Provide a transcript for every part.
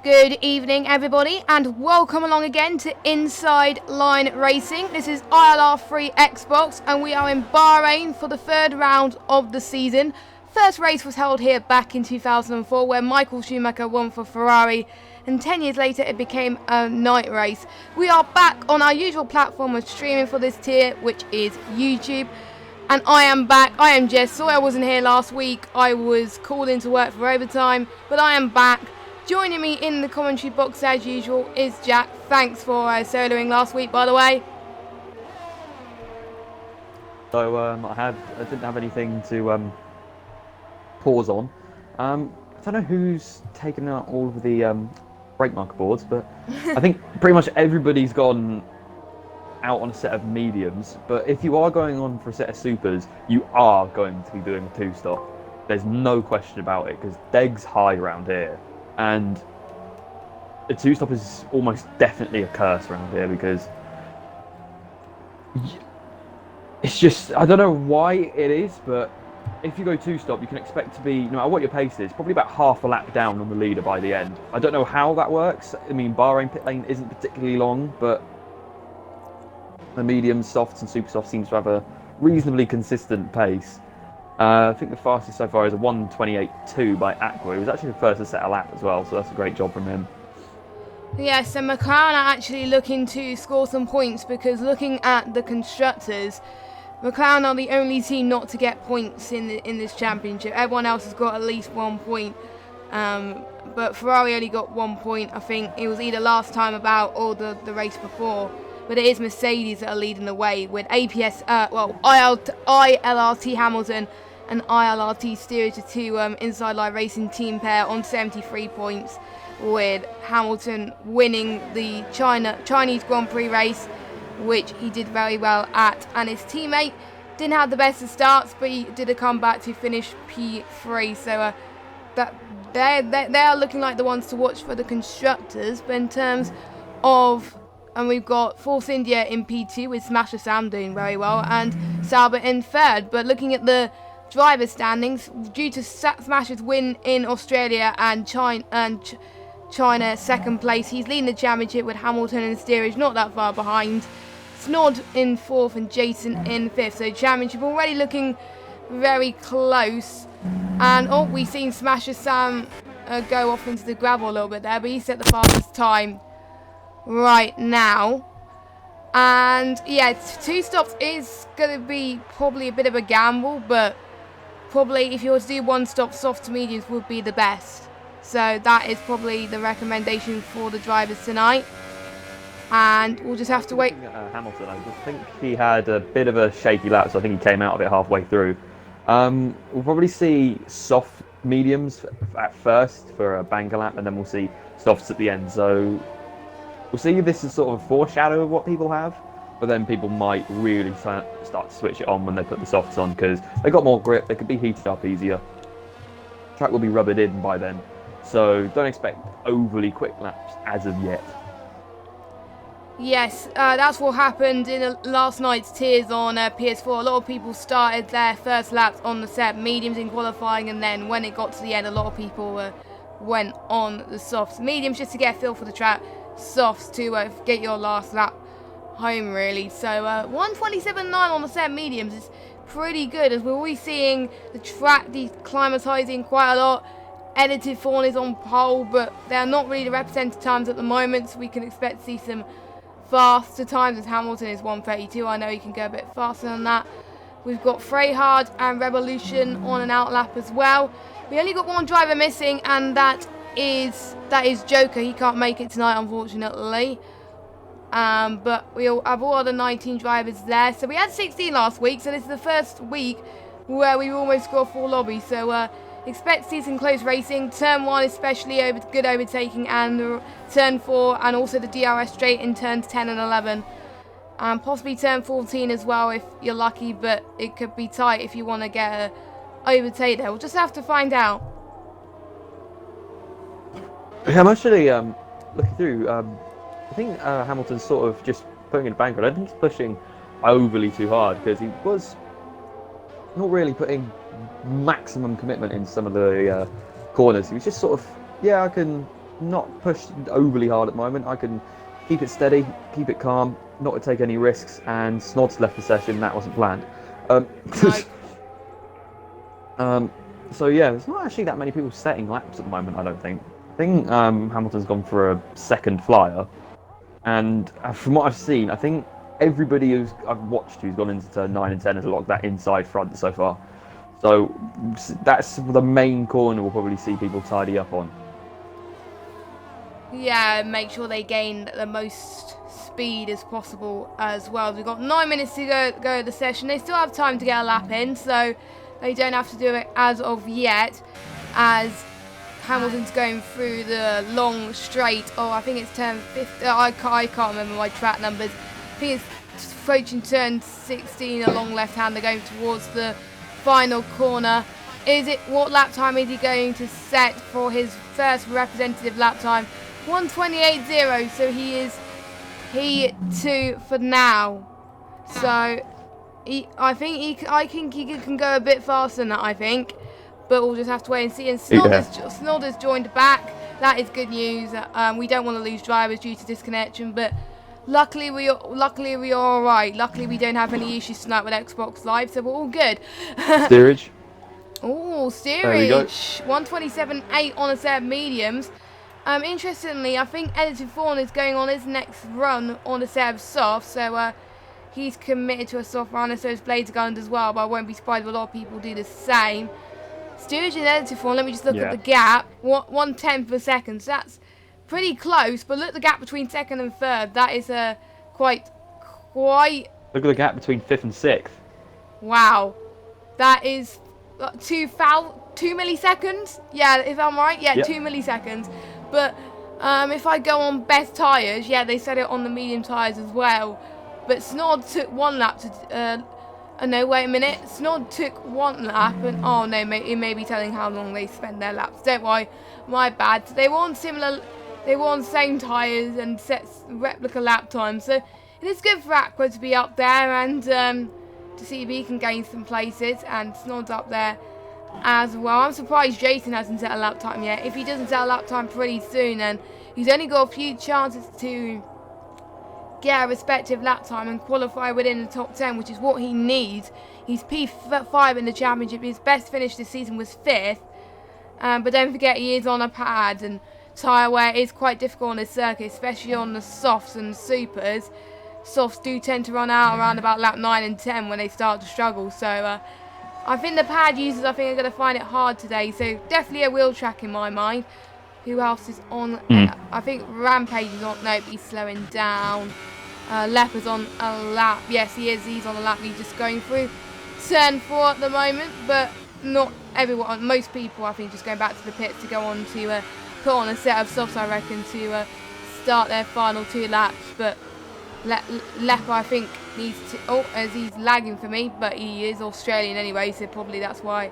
Good evening everybody and welcome along again to Inside Line Racing. This is ILR3 Xbox and we are in Bahrain for the third round of the season. First race was held here back in 2004 where Michael Schumacher won for Ferrari, and 10 years later it became a night race. We are back on our usual platform of streaming for this tier, which is YouTube. And I am back. I am Jess. Sorry I wasn't here last week. I was called into work for overtime, but I am back. Joining me in the commentary box as usual is Jack. Thanks for soloing last week, by the way. So I didn't have anything to pause on. I don't know who's taken out all of the brake marker boards, but I think pretty much everybody's gone out on a set of mediums. But if you are going on for a set of supers, you are going to be doing a two-stop. There's no question about it, because Deg's high around here. And a two-stop is almost definitely a curse around here, because it's just, I don't know why it is, but if you go two-stop, you can expect to be, no matter what your pace is, probably about half a lap down on the leader by the end. I don't know how that works. I mean, Bahrain pit lane isn't particularly long, but the mediums, softs and super softs seems to have a reasonably consistent pace. I think the fastest so far is a 1:28.2 by Aqua. He was actually the first to set a lap as well, so that's a great job from him. Yes, and McLaren are actually looking to score some points, because looking at the constructors, McLaren are the only team not to get points in this championship. Everyone else has got at least 1 point, but Ferrari only got 1 point. I think it was either last time about or the race before. But it is Mercedes that are leading the way with ILRT Hamilton and ILRT Steerage, the two Inside Line Racing team pair, on 73 points, with Hamilton winning the Chinese Grand Prix race, which he did very well at, and his teammate didn't have the best of starts, but he did a comeback to finish P3. So they are looking like the ones to watch for the constructors. But in terms of, and we've got Force India in P2 with Smasher Sam doing very well and Sauber in third. But looking at the driver standings, due to Smasher's win in Australia and China second place, he's leading the championship with Hamilton and Steerage not that far behind. Snod in fourth and Jason in fifth. So championship already looking very close. And we've seen Smasher Sam go off into the gravel a little bit there, but he set the fastest time right now. And yeah, two stops is going to be probably a bit of a gamble, but probably if you were to do one stop, soft to mediums would be the best. So that is probably the recommendation for the drivers tonight, and we'll just have to wait. Hamilton, I just think he had a bit of a shaky lap, so I think he came out of it halfway through. We'll probably see soft mediums at first for a banker lap, and then we'll see softs at the end. So we'll see if this is sort of a foreshadow of what people have, but then people might really start to switch it on when they put the softs on, because they got more grip, they could be heated up easier. Track will be rubbered in by then, so don't expect overly quick laps as of yet. Yes, that's what happened in last night's tiers on PS4. A lot of people started their first laps on the set mediums in qualifying, and then when it got to the end, a lot of people went on the softs. Mediums just to get a feel for the track, softs to get your last lap home, really. So 1:27.9 on the set mediums is pretty good, as we're always seeing the track declimatizing quite a lot. Edited Fawn is on pole, but they're not really the represented times at the moment, so we can expect to see some faster times, as Hamilton is 1:32. I know he can go a bit faster than that. We've got Freyhard and Revolution on an out lap as well. We only got one driver missing, and that is Joker. He can't make it tonight, unfortunately. But we have all other 19 drivers there. So we had 16 last week, so this is the first week where we almost got a full lobby. So expect to see some close racing. Turn 1 especially, good overtaking, and turn 4, and also the DRS straight in turns 10 and 11. And possibly turn 14 as well if you're lucky, but it could be tight if you want to get a overtake there. We'll just have to find out. Yeah, I'm actually looking through. I think Hamilton's sort of just putting in a banker. I don't think he's pushing overly too hard, because he was not really putting maximum commitment in some of the corners. He was just sort of, yeah, I can not push overly hard at the moment. I can keep it steady, keep it calm, not to take any risks, and Snod's left the session. That wasn't planned. No. So yeah, there's not actually that many people setting laps at the moment, I don't think. I think Hamilton's gone for a second flyer, and from what I've seen, I think everybody I've watched who's gone into turn 9 and 10 has locked that inside front so far. So that's the main corner we'll probably see people tidy up on. Yeah, make sure they gain the most speed as possible as well. We've got 9 minutes to go the session. They still have time to get a lap in, so they don't have to do it as of yet, as Hamilton's going through the long straight. Oh, I think it's turn 50. I can't remember my track numbers. I think it's approaching turn 16 along left-hander, going towards the final corner. What lap time is he going to set for his first representative lap time? 1:28.0. So he is P2 for now. So I think he can go a bit faster than that, I think, but we'll just have to wait and see. And Snod has joined back. That is good news. We don't want to lose drivers due to disconnection, but luckily we are all right. Luckily we don't have any issues tonight with Xbox Live, so we're all good. Steerage. Oh, steerage. 1:27.8 on a set of mediums. Interestingly, I think Edited Fawn is going on his next run on a set of softs, so he's committed to a soft runner, so his blades are gunned as well, but I won't be surprised if a lot of people do the same. Steerage and Edited Fawn, let me just look at the gap. 1/10 of a second, so that's pretty close, but look at the gap between second and third. That is quite... Look at the gap between 5th and 6th. Wow. That is 2 milliseconds? Yeah, if I'm right? Yeah, yep. 2 milliseconds. But if I go on best tyres, yeah, they said it on the medium tyres as well. But Snod took 1 lap to... no, wait a minute. Snod took 1 lap, and oh no, it may be telling how long they spend their laps. Don't worry, my bad. They were on same tyres and set replica lap time, so it is good for Aqua to be up there and to see if he can gain some places. And Snod's up there as well. I'm surprised Jason hasn't set a lap time yet. If he doesn't set a lap time pretty soon, then he's only got a few chances to get a respective lap time and qualify within the top 10, which is what he needs. He's P5 in the championship. His best finish this season was 5th, but don't forget he is on a pad and tyre wear is quite difficult on this circuit, especially on the softs and supers. Softs do tend to run out around about lap 9 and 10 when they start to struggle, so I think the pad users are going to find it hard today, so definitely a wheel track in my mind. Who else is on? I think Rampage is on. Nope, he's slowing down. Leopard's on a lap. Yes, he is. He's on a lap. He's just going through turn 4 at the moment, but not everyone. Most people, I think, just going back to the pits to go on to put on a set of softs, I reckon, to start their final 2 laps. But Leopard, I think, needs to... Oh, as he's lagging for me, but he is Australian anyway, so probably that's why.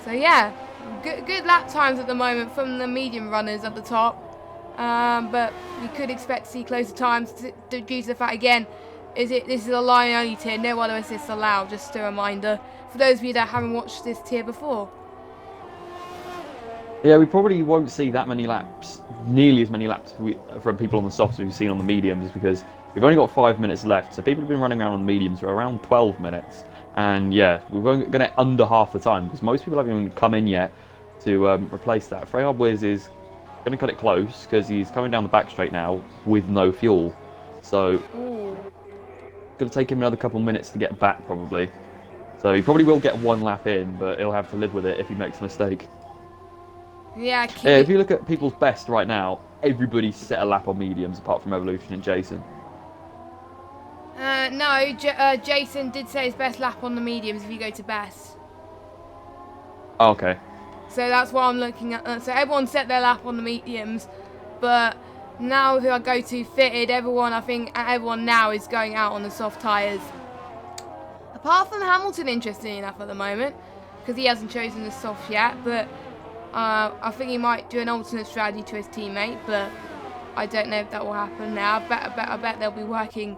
So, yeah. Good lap times at the moment from the medium runners at the top, but we could expect to see closer times due to the fact, again, this is a line only tier, no other assists allowed, just a reminder for those of you that haven't watched this tier before. Yeah, we probably won't see that many laps, nearly as many laps from people on the softs we've seen on the mediums, because we've only got 5 minutes left, so people have been running around on the mediums for around 12 minutes. And yeah, we're going to under half the time because most people haven't even come in yet to replace that. Freyhard Wiz is going to cut it close because he's coming down the back straight now with no fuel. So it's going to take him another couple minutes to get back probably. So he probably will get 1 lap in, but he'll have to live with it if he makes a mistake. Yeah, if you look at people's best right now, everybody's set a lap on mediums apart from Evolution and Jason. No, Jason did say his best lap on the mediums if you go to best. Oh, okay. So that's what I'm looking at. So everyone set their lap on the mediums, but now if I go to fitted, I think everyone now is going out on the soft tyres. Apart from Hamilton, interesting enough at the moment, because he hasn't chosen the soft yet, but I think he might do an alternate strategy to his teammate, but I don't know if that will happen now. I bet they'll be working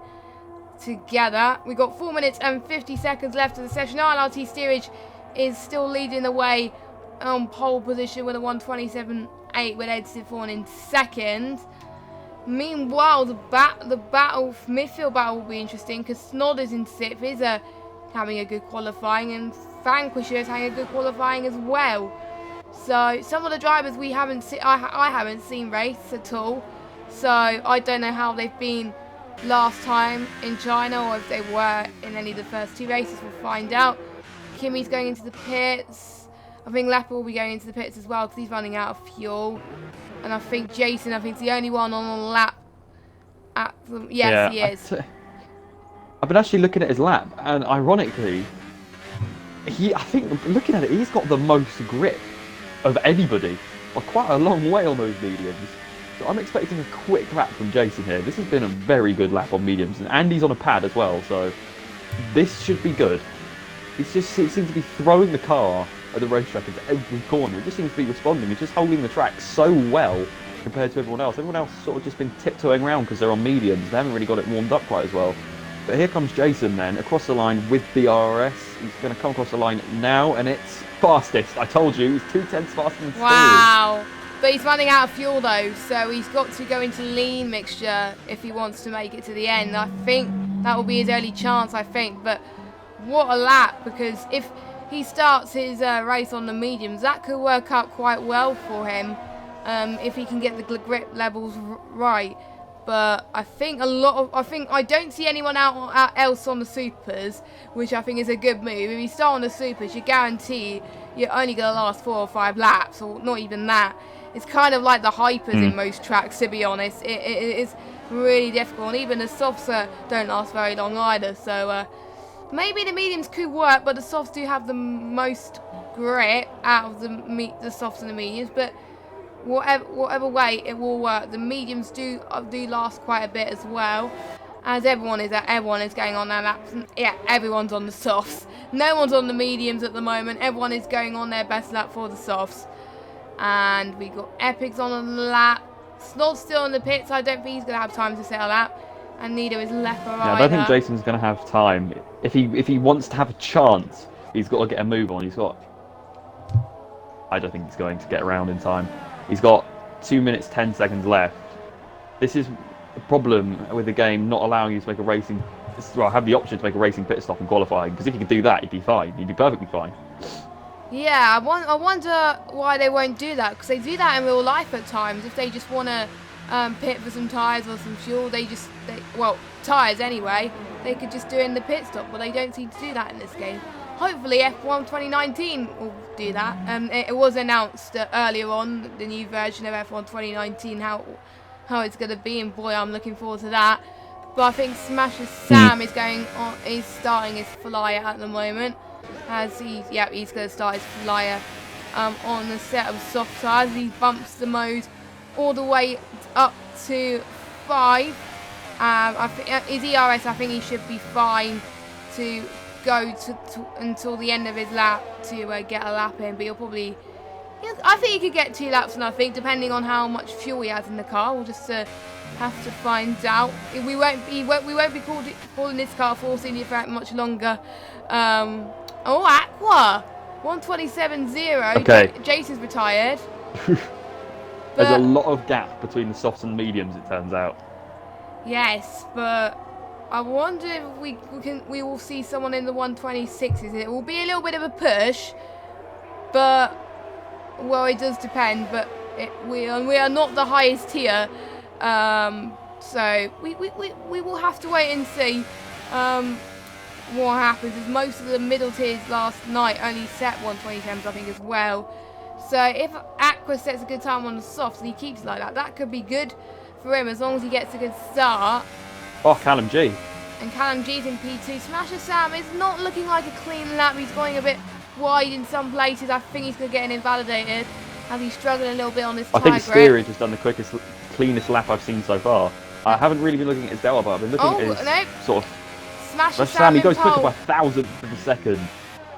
together. We've got 4 minutes and 50 seconds left of the session. ILRT Steerage is still leading the way on pole position with a 1:27.8 1:08 with Edson Thorne in second. Meanwhile, the midfield battle will be interesting because Snod is in 6th. He's having a good qualifying, and Vanquisher is having a good qualifying as well. So some of the drivers I haven't seen race at all. So I don't know how they've been last time in China, or if they were in any of the first 2 races. We'll find out. Kimmy's going into the pits. I think Lepper will be going into the pits as well because he's running out of fuel. And I think Jason, is the only one on a lap. Yes, he is. I've been actually looking at his lap, and ironically, I think looking at it, he's got the most grip of anybody, by quite a long way on those mediums. So I'm expecting a quick lap from Jason here. This has been a very good lap on mediums, and Andy's on a pad as well, so this should be good. He seems to be throwing the car at the racetrack into every corner. It just seems to be responding. It's just holding the track so well compared to everyone else. Everyone else has sort of just been tiptoeing around because they're on mediums. They haven't really got it warmed up quite as well. But here comes Jason then, across the line with the RS. He's going to come across the line now, and it's fastest. I told you, he's 2/10 faster than Stewie. Wow. But he's running out of fuel though, so he's got to go into lean mixture if he wants to make it to the end. I think that will be his early chance, I think. But what a lap, because if he starts his race on the mediums, that could work out quite well for him if he can get the grip levels right. But I think I don't see anyone else on the supers, which I think is a good move. If you start on the supers, you guarantee you're only going to last 4 or 5 laps, or not even that. It's kind of like the hypers in most tracks, to be honest. It is really difficult, and even the softs don't last very long either. So maybe the mediums could work, but the softs do have the most grip out of the softs and the mediums. But whatever way it will work, the mediums do last quite a bit as well, as everyone is going on their laps. Yeah, everyone's on the softs. No one's on the mediums at the moment. Everyone is going on their best lap for the softs. And we got Epics on the lap. Snod's still in the pits. I don't think he's going to have time to set a lap, and neither is Lepper either. I don't think Jason's going to have time. If he wants to have a chance, he's got to get a move on. I don't think he's going to get around in time. He's got 2 minutes 10 seconds left. This is a problem with the game not allowing you to make have the option to make a racing pit stop in qualifying, because if you could do that, you'd be fine. You'd be perfectly fine. Yeah, I wonder why they won't do that, because they do that in real life at times. If they just want to pit for some tyres or some fuel, tyres anyway, they could just do it in the pit stop, but they don't seem to do that in this game. Hopefully F1 2019 will do that. It was announced earlier on, the new version of F1 2019, how it's going to be, and boy, I'm looking forward to that. But I think Smasher Sam is starting his flyer at the moment. He's going to start his flyer on the set of soft tyres. He bumps the mode all the way up to 5. His ERS, I think he should be fine to go until the end of his lap to get a lap in. But I think he could get 2 laps, and I think depending on how much fuel he has in the car, we'll just have to find out. We won't be calling this car forcing you for much longer. Aqua 127.0. Okay. Jason's retired. There's a lot of gap between the softs and mediums, it turns out. Yes, but I wonder if we will see someone in the 126s. It will be a little bit of a push, but it does depend. But we are not the highest tier, so we will have to wait and see what happens. As most of the middle tiers last night only set 127s, I think, as well. So if Aqua sets a good time on the softs and he keeps it like that, that could be good for him as long as he gets a good start. Oh, Callum G. And Callum G's in P2. Smasher Sam is not looking like a clean lap. He's going a bit wide in some places. I think he's going to get invalidated as he's struggling a little bit on this tyre grip. I think Steerage has done the cleanest lap I've seen so far. I haven't really been looking at his delta, but I've been looking at his sort of... Smasher Sam, he goes quicker by 1,000th of a second.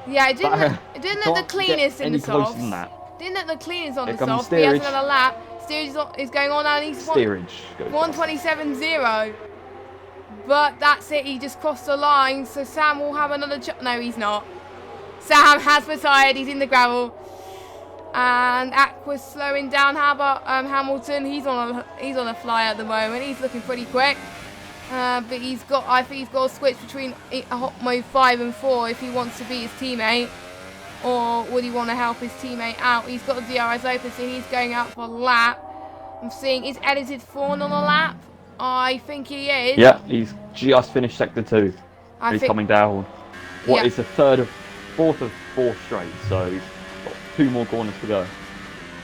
Yeah, it didn't look the cleanest in the softs. Didn't look the cleanest on the softs, but he has another lap. Steerage is going on, and he's 127.0. But that's it, he just crossed the line, so Sam will have another no, he's not. Sam has retired, he's in the gravel. And Aqua's slowing down. How about Hamilton? He's on a fly at the moment. He's looking pretty quick. But I think he's got to switch between hot mode 5 and 4 if he wants to beat his teammate. Or would he want to help his teammate out? He's got the DRS open, so he's going out for a lap. I'm seeing, is Edited Fawn on a lap? I think he is. Yeah, he's just finished sector 2. He's coming down. What is the fourth of 4 straight, so he's got 2 more corners to go.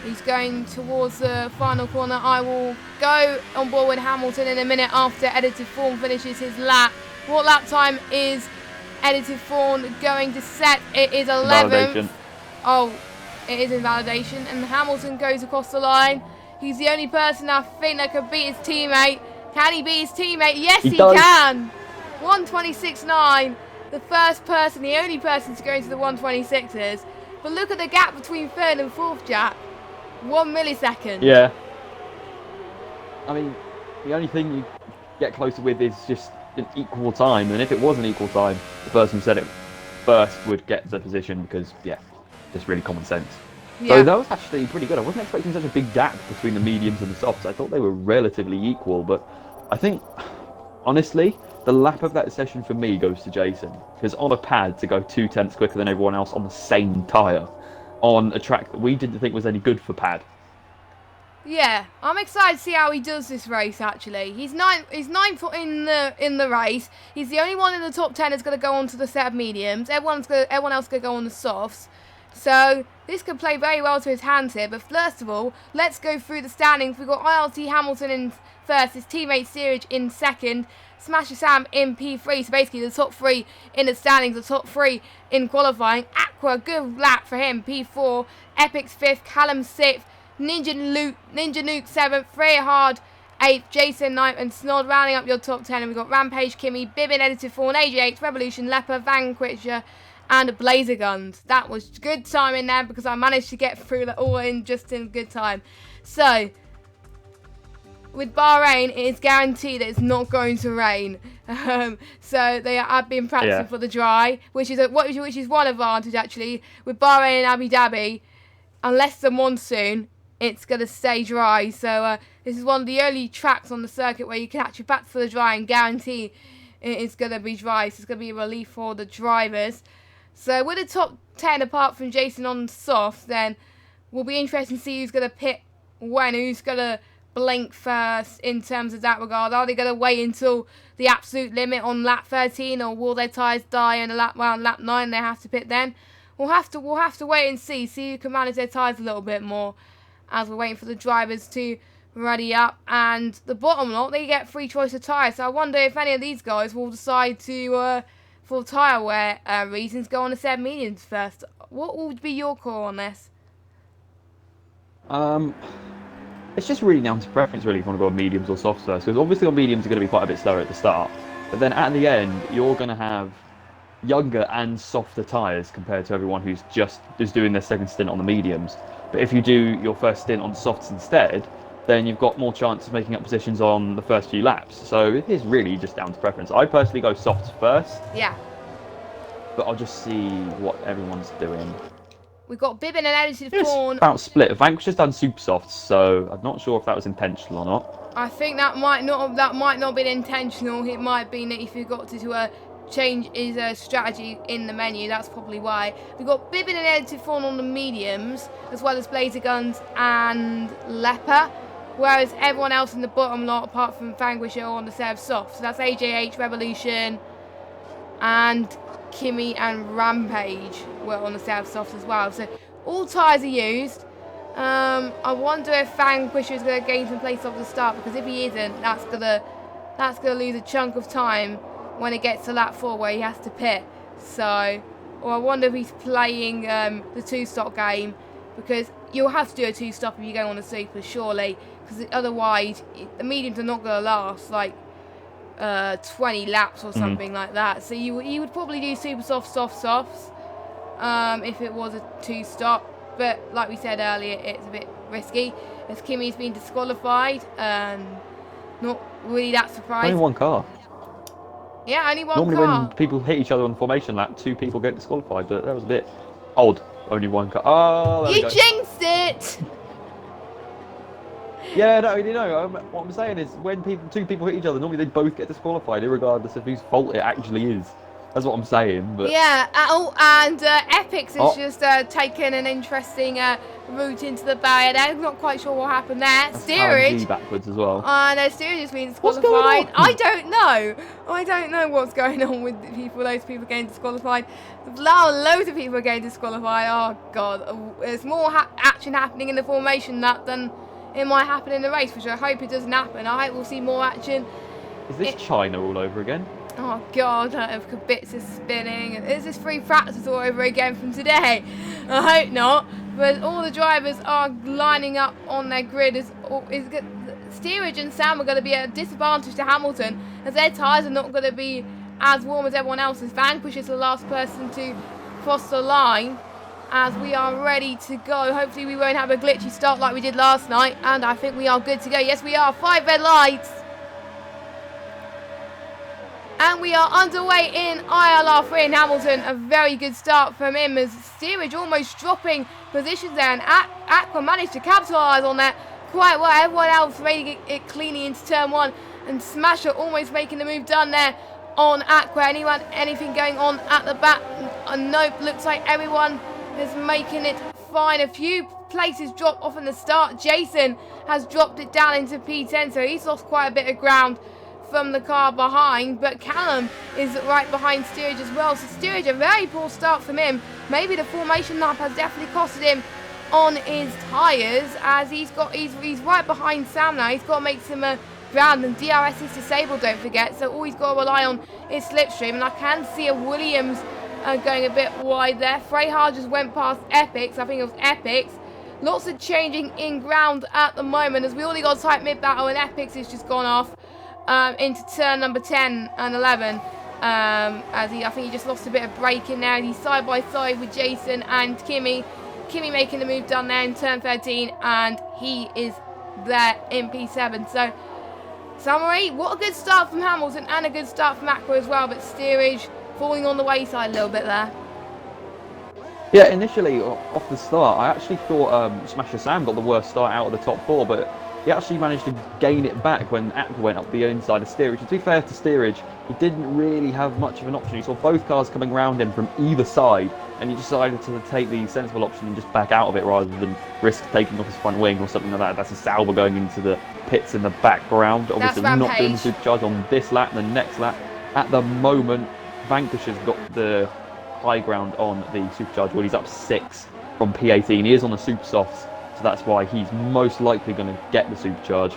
He's going towards the final corner. I will go on board with Hamilton in a minute after Edited Fawn finishes his lap. What lap time is Edited Fawn going to set? It is 11th. Validation. Oh, it is invalidation. And Hamilton goes across the line. He's the only person I think that could beat his teammate. Can he beat his teammate? Yes, he can. 1:26.9. The first person, the only person to go into the 1:26s. But look at the gap between 3rd and 4th, Jack. 1 millisecond. Yeah. I mean, the only thing you get closer with is just an equal time. And if it was an equal time, the person who said it first would get the position because, yeah, just really common sense. Yeah. So that was actually pretty good. I wasn't expecting such a big gap between the mediums and the softs. I thought they were relatively equal, but I think, honestly, the lap of that session for me goes to Jason. Because on a pad, to go 2/10 quicker than everyone else on the same tyre, on a track that we didn't think was any good for pad. Yeah, I'm excited to see how he does this race. Actually, he's ninth in the race. He's the only one in the top 10 that's going to go on to the set of mediums. Everyone else going to go on the softs. So this could play very well to his hands here. But first of all, let's go through the standings. We've got ILT Hamilton in first, his teammate Searage in second, Smasher Sam in P3. So basically the top 3 in the standings, the top 3 in qualifying. Aqua, good lap for him, P4. Epic's 5th, Callum 6th, Ninja Nuke 7th, Freya Hard 8th, Jason 9th, and Snod rounding up your top 10. And we've got Rampage, Kimmy, Bibbin, Edited Fawn, AJ8, Revolution, Leper, Vanquisher, and Blazer Guns. That was good time in there because I managed to get through that all in just in good time. So, with Bahrain, it is guaranteed that it's not going to rain. So they have been practicing for the dry, which is one advantage actually. With Bahrain and Abu Dhabi, unless the monsoon, it's going to stay dry. So this is one of the only tracks on the circuit where you can actually practice for the dry and guarantee it's going to be dry. So it's going to be a relief for the drivers. So with the top 10, apart from Jason on soft, then we'll be interested to see who's going to pit when, who's going to blink first in terms of that regard. Are they going to wait until the absolute limit on lap 13, or will their tyres die on lap 9 they have to pit then? We'll have to wait and see who can manage their tyres a little bit more as we're waiting for the drivers to ready up. And the bottom lot, they get free choice of tyres. So I wonder if any of these guys will decide to, for tyre wear reasons, go on the 7 mediums first. What would be your call on this? It's just really down to preference, really, if you want to go on mediums or softs first. Because obviously on mediums, you're going to be quite a bit slower at the start. But then at the end, you're going to have younger and softer tyres compared to everyone who's just doing their second stint on the mediums. But if you do your first stint on softs instead, then you've got more chance of making up positions on the first few laps. So it is really just down to preference. I personally go softs first. Yeah. But I'll just see what everyone's doing. We've got Bibbin and Edited Fawn. About split. Vanquish has done super softs, so I'm not sure if that was intentional or not. I think that might not have been intentional. It might be that if you got to change his strategy in the menu, that's probably why. We've got Bibbin and Edited Fawn on the mediums, as well as Blazer Guns and Leper, whereas everyone else in the bottom lot, apart from Vanquisher, are on the set of softs. So that's AJH, Revolution, and Kimmy and Rampage were on the set of softs as well. So all tyres are used. I wonder if Vanquisher is going to gain some place off the start, because if he isn't, that's gonna lose a chunk of time when it gets to lap 4 where he has to pit. So, or I wonder if he's playing the 2-stop game, because you'll have to do a 2-stop if you go on the super, surely, because otherwise the mediums are not going to last like 20 laps or something like that. So you would probably do super softs if it was a 2-stop. But like we said earlier, it's a bit risky as Kimmy's been disqualified. Not really that surprised. Only one car. Yeah, only one Normally car. when people hit each other on the formation lap, 2 people get disqualified, but that was a bit odd. only one car. Oh, there we You go. jinxed it! Yeah, no, what I'm saying is when two people hit each other, normally they both get disqualified, regardless of whose fault it actually is. That's what I'm saying. But Yeah, and Epix has Oh. just taken an interesting route into the barrier there. I'm not quite sure what happened there. that's Steerage. RNG backwards as well. Steerage has been What's going disqualified. on? I don't know. I don't know what's going on with those people getting disqualified. Loads of people are getting disqualified. Oh, God. There's more action happening in the formation than it might happen in the race, which I hope it doesn't happen. I hope we'll see more action. Is this China all over again? Oh God, bits are spinning. Is this free practice all over again from today? I hope not. But all the drivers are lining up on their grid. Steerage and Sam are going to be at a disadvantage to Hamilton, as their tyres are not going to be as warm as everyone else's. Vanquish is the last person to cross the line, as we are ready to go. Hopefully we won't have a glitchy start like we did last night, and I think we are good to go. Yes, we are. 5 red lights. And we are underway in ILR3 in Hamilton. A very good start from him, as Steerage almost dropping positions there, and Aqua managed to capitalise on that quite well. Everyone else made it cleanly into turn 1, and Smasher almost making the move done there on Aqua. Anything going on at the back? Nope, looks like everyone is making it fine. A few places dropped off in the start. Jason has dropped it down into P10, so he's lost quite a bit of ground from the car behind, but Callum is right behind Steerage as well. So Steerage, a very poor start from him. Maybe the formation lap has definitely costed him on his tyres, as he's right behind Sam now. He's got to make some ground, and DRS is disabled, don't forget, so all he's got to rely on is slipstream. And I can see a Williams going a bit wide there. Freyhard just went past Epix. I think it was Epix. Lots of changing in ground at the moment, as we already got a tight mid battle, and Epix has just gone off into turn number 10 and 11, as I think he just lost a bit of braking there. He's side by side with Jason and Kimmy making the move down there in turn 13, and he is there in P7. So summary, what a good start from Hamilton, and a good start from Aqua as well, but Steerage falling on the wayside a little bit there. Yeah, initially off the start, I actually thought Smasher Sam got the worst start out of the top 4, but he actually managed to gain it back when Aqua went up the inside of Steerage. And to be fair to Steerage, he didn't really have much of an option. He saw both cars coming around him from either side, and he decided to take the sensible option and just back out of it rather than risk taking off his front wing or something like that. That's a Sauber going into the pits in the background. Obviously not doing the supercharge on this lap and the next lap. At the moment, Vanquish has got the high ground on the supercharge. Well, he's up 6 from P18. He is on the super softs, so that's why he's most likely going to get the supercharge.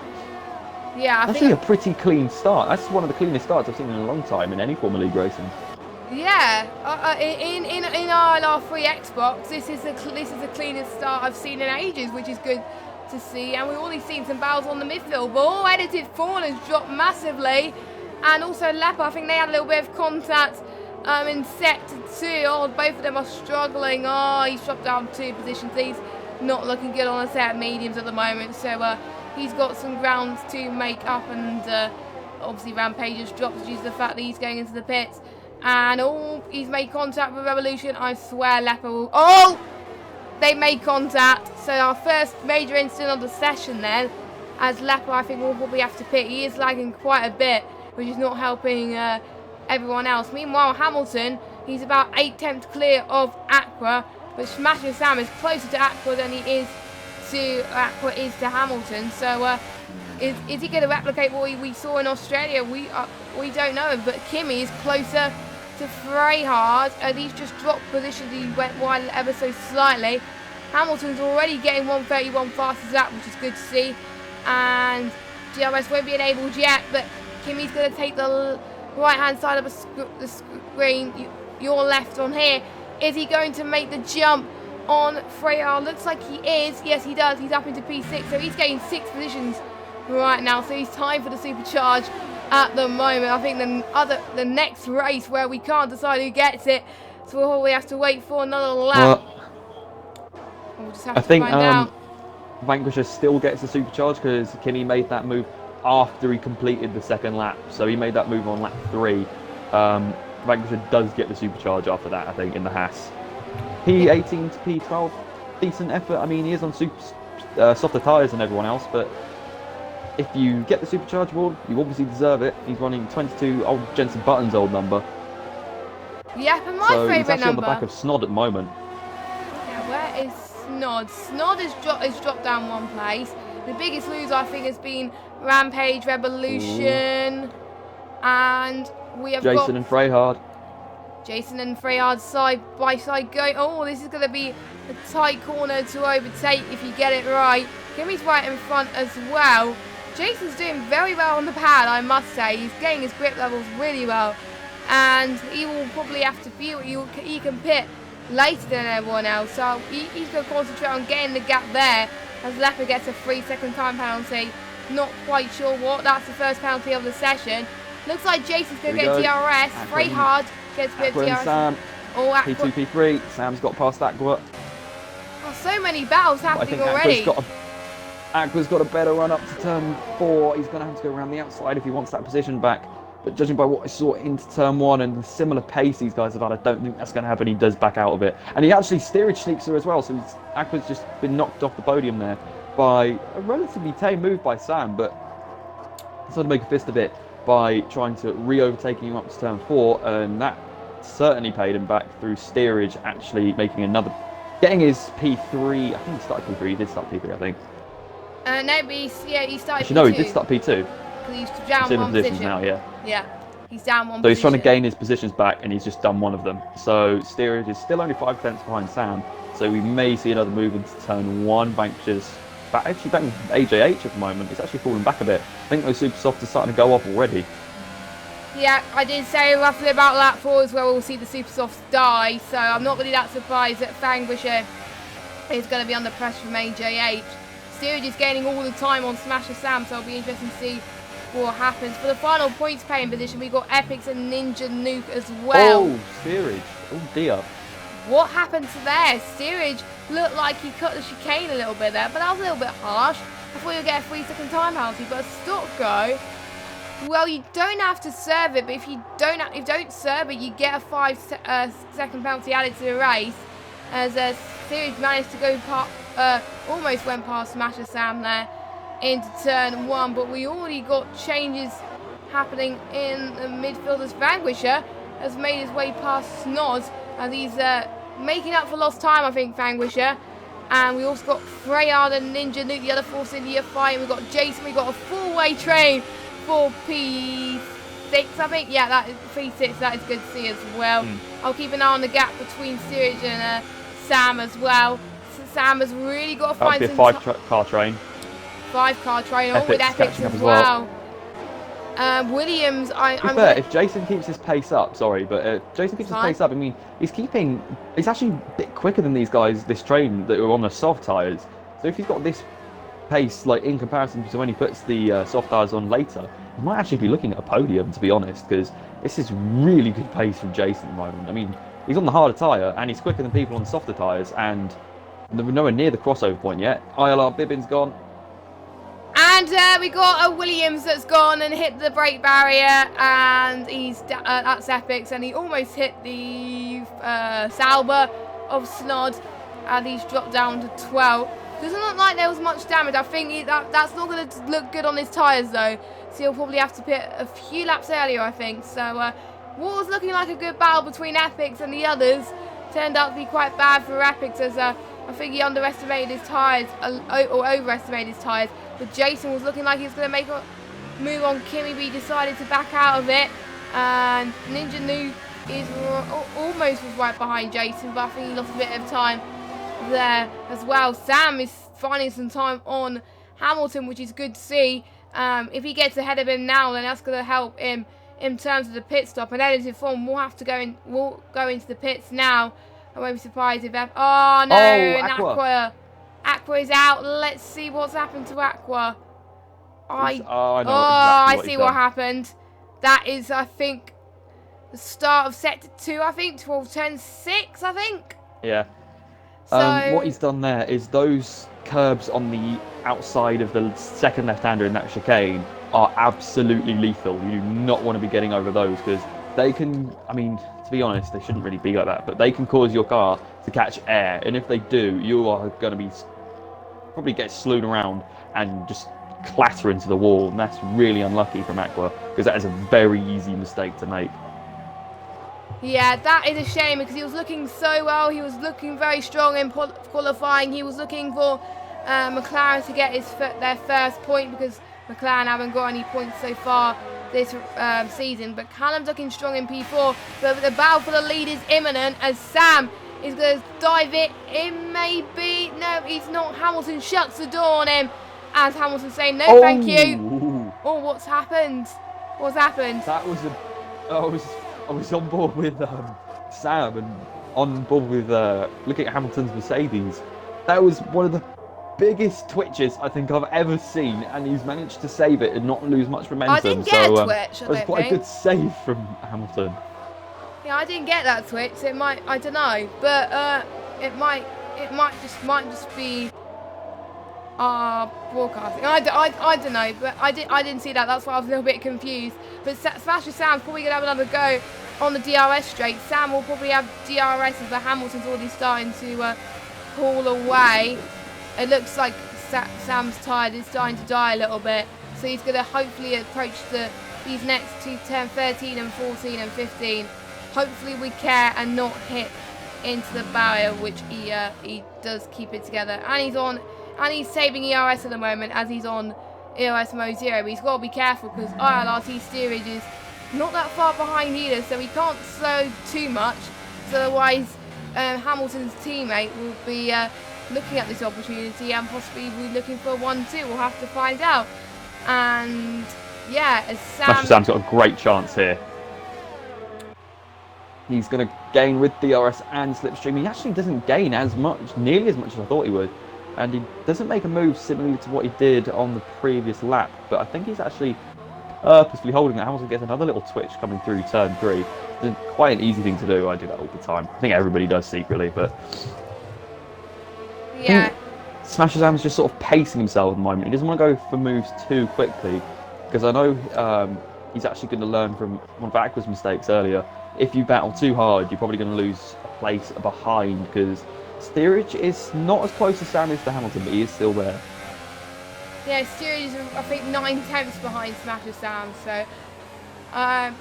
Yeah, actually a pretty clean start. That's one of the cleanest starts I've seen in a long time in any Formula League racing. Yeah, in ILR3 Xbox, this is the cleanest start I've seen in ages, which is good to see. And we've already seen some battles on the midfield, but all edited forward has dropped massively. And also Lepa, I think they had a little bit of contact in set 2. Oh, both of them are struggling. Oh, he's dropped down 2 positions. He's not looking good on a set of mediums at the moment, so he's got some ground to make up, and obviously Rampage has dropped due to the fact that he's going into the pits. And he's made contact with Revolution. I swear Lepa will... Oh! They made contact. So our first major incident of the session then, as Lepa I think will probably have to pit. He is lagging quite a bit, which is not helping everyone else. Meanwhile, Hamilton, he's about 8/10 clear of Aqua, but Smasher Sam is closer to Aqua than Aqua is to Hamilton. So is he going to replicate what we saw in Australia? We don't know, but Kimmy is closer to Freyhard. He's just dropped positions. He went wide ever so slightly. Hamilton's already getting 131 fastest lap, which is good to see. And DRS won't be enabled yet, but Kimmy's going to take the right-hand side of the screen. Your left on here. Is he going to make the jump on Freyhard? Looks like he is. Yes, he does. He's up into P6, so he's getting 6 positions right now. So he's timed for the supercharge at the moment. I think the next race where we can't decide who gets it, so we'll probably have to wait for another lap. We'll just have to find out. Vanquisher still gets the supercharge because Kimmy made that move after he completed the second lap, so he made that move on lap 3. Vanquisher does get the supercharge after that, I think, in the Haas. P18 to P12, decent effort. I mean, he is on softer tyres than everyone else, but if you get the supercharged award, you obviously deserve it. He's running 22, old Jensen Button's old number. Yeah, but my So he's favourite actually number. on the back of Snod at the moment. Yeah, where is Snod? Snod has dropped down one place. The biggest loser, I think, has been Rampage, Revolution, and we have got Jason and Freyhard. Jason and Freyhard side by side going. Oh, this is going to be a tight corner to overtake if you get it right. Kimmy's right in front as well. Jason's doing very well on the pad, I must say. He's getting his grip levels really well. And he will probably have to feel he can pit later than everyone else. So he's going to concentrate on getting the gap there as Leopard gets a 3-second time penalty. Not quite sure what. That's the first penalty of the session. Looks like Jason's going to get DRS. Freyhard gets a bit of Aqua and DRS. Sam. Oh, Aqua. P2, P3. Sam's got past Aqua. Oh, so many battles happening already. Aqua's got a better run up to turn 4. He's going to have to go around the outside if he wants that position back. But judging by what I saw into turn 1 and the similar pace these guys have had, I don't think that's going to happen. He does back out of it. And he actually steerage sneaks her as well. So Aqua's just been knocked off the podium there by a relatively tame move by Sam. But he's trying to make a fist of it by trying to re-overtaking him up to turn 4. And that certainly paid him back through steerage, actually making another... Getting his P3. I think he started P3. He did start P3, I think. No, but he started Actually, P2. no, he did start P2. He's down He's one in position. positions now, yeah. Yeah, he's down one So position. he's trying to gain his positions back, and he's just done one of them. So steerage is still only 5 tenths behind Sam. So we may see another move into turn 1. Vanquishes actually back AJH at the moment. It's actually falling back a bit. I think those super softs are starting to go off already. Yeah, I did say roughly about lap 4 is where we'll see the super softs die. So I'm not really that surprised that Vanquisher is going to be under pressure from AJH. Steerage is gaining all the time on Smasher Sam, so it'll be interesting to see what happens. For the final points paying position, we've got Epics and Ninja Nuke as well. Oh, steerage. Oh dear. What happened to there? Steerage looked like he cut the chicane a little bit there, but that was a little bit harsh. I thought you'd get a 3-second time penalty, but a stop go. Well, you don't have to serve it, but if you don't serve it, you get a 5-second penalty added to the race. As Steerage managed to go almost went past Smasher Sam there into turn 1, but we already got changes happening in the midfielders. Vanquisher has made his way past Snoz, and he's making up for lost time, I think, Vanquisher. And we also got Freyard and Ninja Nuke, the other Force India fight. We've got Jason, we've got a full-way train for P6, I think. Yeah, that is P6, that is good to see as well. I'll keep an eye on the gap between Steerage and Sam as well. Sam has really got to find some... That'll be a 5-car train. 5-car train, all with Epics as well. Williams, if Jason keeps his pace up, Jason keeps his pace up, I mean, he's actually a bit quicker than these guys, this train that are on the soft tyres. So if he's got this pace, like in comparison to when he puts the soft tyres on later, he might actually be looking at a podium, to be honest, because this is really good pace from Jason at the moment. I mean, he's on the harder tyre, and he's quicker than people on softer tyres, and we're nowhere near the crossover point yet. ILR Bibbin's gone. And we got a Williams that's gone and hit the brake barrier, and that's Epics, and he almost hit the Sauber of Snod, and he's dropped down to 12. Doesn't look like there was much damage. I think that's not going to look good on his tyres though, so he'll probably have to pit a few laps earlier, I think. So what was looking like a good battle between Epics and the others turned out to be quite bad for Epics, as I think he underestimated his tyres, or overestimated his tyres. But Jason was looking like he was going to make a move on Kimmy, but he decided to back out of it. And Ninja Nuke is almost was right behind Jason, but I think he lost a bit of time there as well. Sam is finding some time on Hamilton, which is good to see. If he gets ahead of him now, then that's going to help him in terms of the pit stop. And edited form, we'll have to we'll go into the pits now. I won't be surprised if oh no, Aqua. Aqua is out. Let's see what's happened to Aqua. I know exactly I see what happened. That is, I think, the start of sector 2, I think, 12-10-6, I think. Yeah. So what he's done there is those curbs on the outside of the second left-hander in that chicane are absolutely lethal. You do not want to be getting over those, because they can, I mean, to be honest, they shouldn't really be like that, but they can cause your car to catch air, and if they do, you are going to be probably get slewed around and just clatter into the wall, and that's really unlucky from Aqua, because that is a very easy mistake to make. Yeah, that is a shame because he was looking so well. He was looking very strong in qualifying. He was looking for McLaren to get their first point because McLaren haven't got any points so far this season. But Callum's looking strong in P4. But the battle for the lead is imminent as Sam is going to dive it in maybe. No, he's not. Hamilton shuts the door on him as Hamilton's saying no thank you. Oh, what's happened? What's happened? That was I was on board with Sam and on board with looking at Hamilton's Mercedes. That was one of the biggest twitches I think I've ever seen, and he's managed to save it and not lose much momentum. I didn't get a twitch. It was quite a good save from Hamilton. Yeah, I didn't get that twitch. So it might, I don't know, but it might just be broadcasting. I don't know, but I didn't see that. That's why I was a little bit confused. But Smasher Sam's probably gonna have another go on the DRS straight. Sam will probably have DRS as the Hamilton's already starting to pull away. It looks like Sam's tired. He's starting to die a little bit. So he's going to hopefully approach these next two, 10, 13 and 14 and 15. Hopefully we care and not hit into the barrier, which he does keep it together. And he's saving ERS at the moment as he's on ERS mode 0. But he's got to be careful because ILRT steerage is not that far behind either, so he can't slow too much. So otherwise, Hamilton's teammate will be looking at this opportunity and possibly be looking for a 1-2. We'll have to find out. And yeah, as Sam's got a great chance here. He's going to gain with DRS and slipstream. He actually doesn't gain nearly as much as I thought he would. And he doesn't make a move similar to what he did on the previous lap. But I think he's actually purposefully holding that. Hamilton gets another little twitch coming through turn 3. It's quite an easy thing to do. I do that all the time. I think everybody does secretly, but yeah. Smasher Sam's just sort of pacing himself at the moment. He doesn't want to go for moves too quickly because I know he's actually going to learn from one of Aqua's mistakes earlier. If you battle too hard, you're probably going to lose a place behind because steerage is not as close as Sam is to Hamilton, but he is still there. Yeah, steerage is I think 9/10 behind Smasher Sam. So I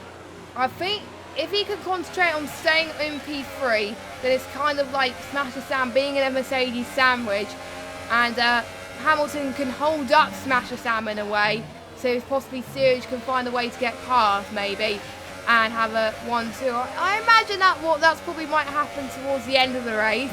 think if he could concentrate on staying in P3, then it's kind of like Smasher Sam being in a Mercedes sandwich, and Hamilton can hold up Smasher Sam in a way, so possibly steerage can find a way to get past maybe, and have a 1-2. I imagine that's probably might happen towards the end of the race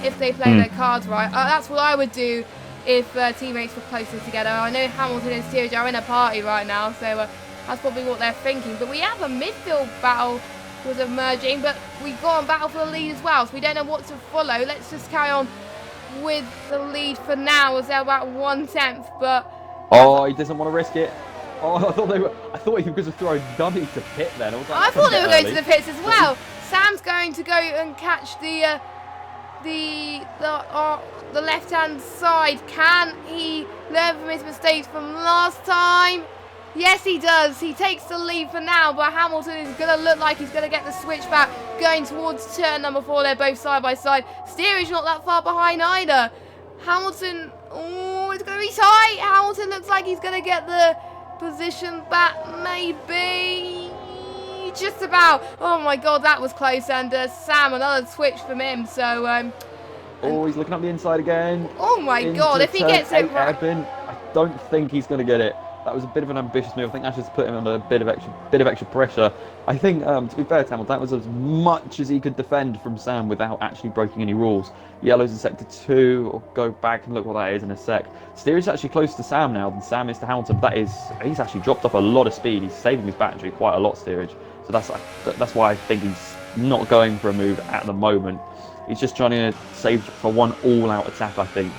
if they play their cards right. That's what I would do if teammates were closer together. I know Hamilton and steerage are in a party right now, so that's probably what they're thinking. But we have a midfield battle was emerging, but we've got a battle for the lead as well, so we don't know what to follow. Let's just carry on with the lead for now, as they're about 1/10. But he doesn't want to risk it. Oh, I thought he was going to throw a dummy to pit then. I thought they were going to the pits as well. Sam's going to go and catch the left-hand side. Can he learn from his mistakes from last time? Yes, he does. He takes the lead for now, but Hamilton is going to look like he's going to get the switch back going towards turn number 4. They're both side by side. Steerage not that far behind either. Hamilton, it's going to be tight. Hamilton looks like he's going to get the position back, maybe. Just about. Oh my god, that was close. And Sam, another switch from him. So, he's looking up the inside again. Oh my god, if he gets it right. I don't think he's going to get it. That was a bit of an ambitious move. I think that's just put him under a bit of extra pressure. I think, to be fair to Hamilton, that was as much as he could defend from Sam without actually breaking any rules. Yellow's in sector 2. I'll go back and look what that is in a sec. Steerage is actually closer to Sam now than Sam is to Hamilton. But he's actually dropped off a lot of speed. He's saving his battery quite a lot, Steerage. So that's why I think he's not going for a move at the moment. He's just trying to save for one all-out attack, I think,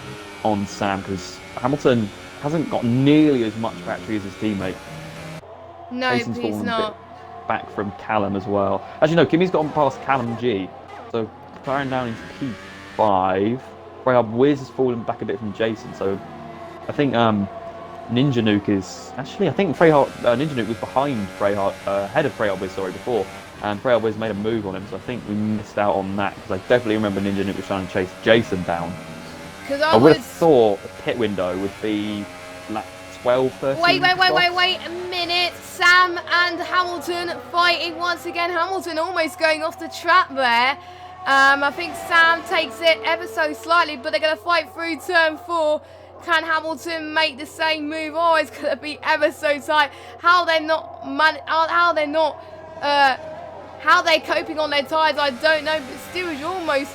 on Sam, because Hamilton hasn't got nearly as much battery as his teammate. No, he's not. A bit back from Callum as well. As you know, Kimmy's gotten past Callum G, so McLaren down into P5. Wiz has fallen back a bit from Jason, so I think Ninja Nuke is actually, I think Ninja Nuke was behind ahead of Freyhard sorry, before, and Freyhard Wiz made a move on him, so I think we missed out on that, because I definitely remember Ninja Nuke was trying to chase Jason down. Because I would have thought the pit window would be like 12, 13. Wait a minute. Sam and Hamilton fighting once again. Hamilton almost going off the track there. I think Sam takes it ever so slightly, but they're going to fight through turn 4. Can Hamilton make the same move? Oh, it's going to be ever so tight. How they're coping on their tyres, I don't know, but Steerage almost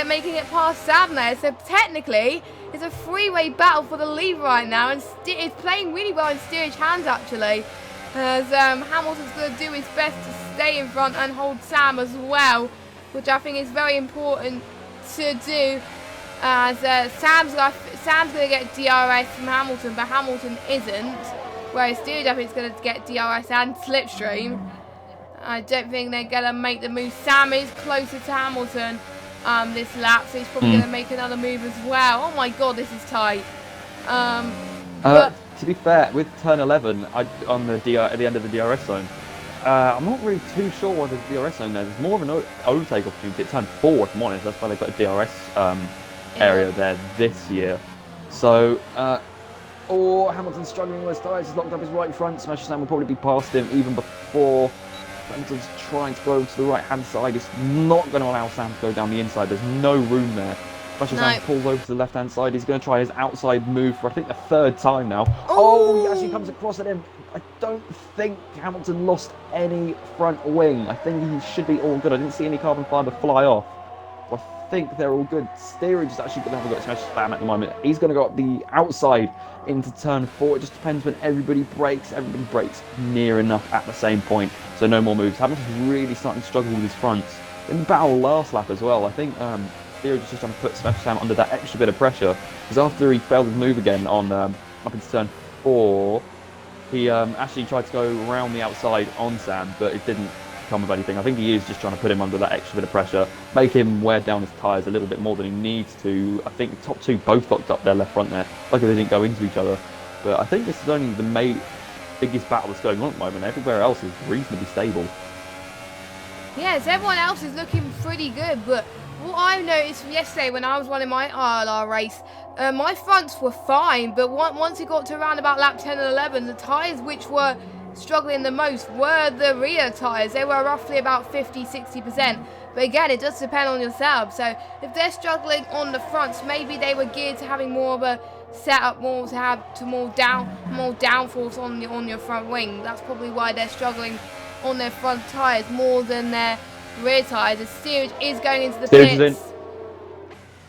making it past Sam there. So technically, it's a three-way battle for the lead right now, and it's playing really well in Steerage hands actually. As Hamilton's going to do his best to stay in front and hold Sam as well, which I think is very important to do. As Sam's going to get DRS from Hamilton, but Hamilton isn't. Whereas Steerage, I think, is going to get DRS and Slipstream. I don't think they're going to make the move. Sam is closer to Hamilton this lap, so he's probably going to make another move as well. Oh my god, this is tight. To be fair, with turn 11 at the end of the DRS zone, I'm not really too sure why there's a DRS zone there. There's more of an overtake opportunity at turn 4, if I'm honest. That's why they've got a DRS area there this year. So, Hamilton's struggling with his tyres. He's locked up his right front. Smasher Sam will probably be past him even before. Hamilton's trying to go to the right-hand side. It's not going to allow Sam to go down the inside. There's no room there. Smasher Sam pulls over to the left-hand side. He's going to try his outside move for, I think, the 3rd time now. Oh, he actually comes across at him. I don't think Hamilton lost any front wing. I think he should be all good. I didn't see any carbon fibre fly off. I think they're all good. Steerage is actually going to have a go at Smasher Sam at the moment. He's going to go up the outside into turn 4. It just depends when everybody brakes. Everybody brakes near enough at the same point, so no more moves. Hamilton's really starting to struggle with his fronts. In the battle last lap as well, I think Steerage is just trying to put Smasher Sam under that extra bit of pressure, because after he failed his move again on up into turn 4, he actually tried to go around the outside on Sam, but it didn't come of anything. I think he is just trying to put him under that extra bit of pressure, make him wear down his tyres a little bit more than he needs to. I think the top 2 both locked up their left front there. Luckily they didn't go into each other. But I think this is only the biggest battle that's going on at the moment. Everywhere else is reasonably stable. Yes, everyone else is looking pretty good, but what I noticed yesterday when I was running my ILR race, my fronts were fine, but once it got to around about lap 10 and 11, the tyres which were struggling the most were the rear tyres. They were roughly about 50-60%. But again, it does depend on yourself. So if they're struggling on the fronts, maybe they were geared to having more of a setup, more downforce on your front wing. That's probably why they're struggling on their front tyres more than their rear tyres. The Steerage is going into the pits.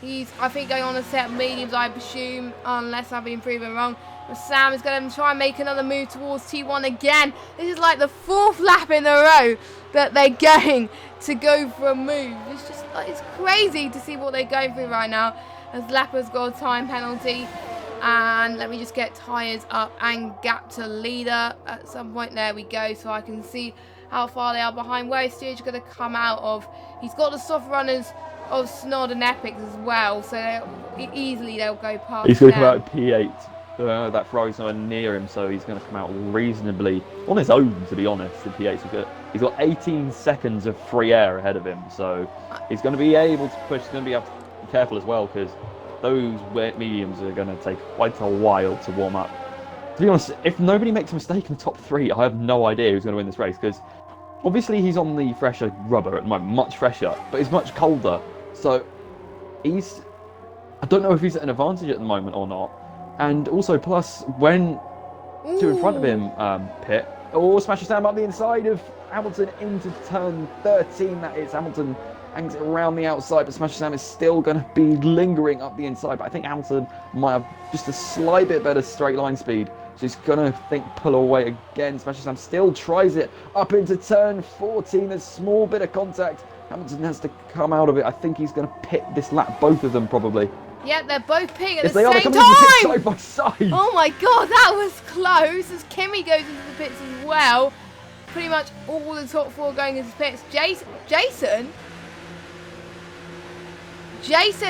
He's, I think, going on a set of mediums, I presume, unless I've been proven wrong. But Sam is going to try and make another move towards T1 again. This is like the 4th lap in a row that they're going to go for a move. It's just, it's crazy to see what they're going through right now. As Lapper's got a time penalty. And let me just get tyres up and gap to leader at some point. There we go, so I can see how far they are behind. Where is Steerage going to come out of? He's got the soft runners of Snod and Epics as well, so easily they'll go past. He's going to come out at P8. That Ferrari's nowhere near him, so he's going to come out reasonably on his own, to be honest. In P8, he's got 18 seconds of free air ahead of him, so he's going to be able to push. He's going to be able to be careful as well, because those mediums are going to take quite a while to warm up. To be honest, if nobody makes a mistake in the top 3, I have no idea who's going to win this race, because obviously he's on the fresher rubber at the moment, much fresher, but he's much colder. So I don't know if he's at an advantage at the moment or not. And also, plus, when two in front of him pit, Smasher Sam up the inside of Hamilton into turn 13. That is, Hamilton hangs it around the outside, but Smasher Sam is still going to be lingering up the inside. But I think Hamilton might have just a slight bit better straight line speed. So he's going to pull away again. Smasher Sam still tries it up into turn 14. There's a small bit of contact. Hamilton has to come out of it. I think he's going to pit this lap, both of them probably. Yeah, they're both pitting at the same time. Side by side. Oh my god, that was close. As Kimmy goes into the pits as well. Pretty much all the top 4 going into the pits. Jason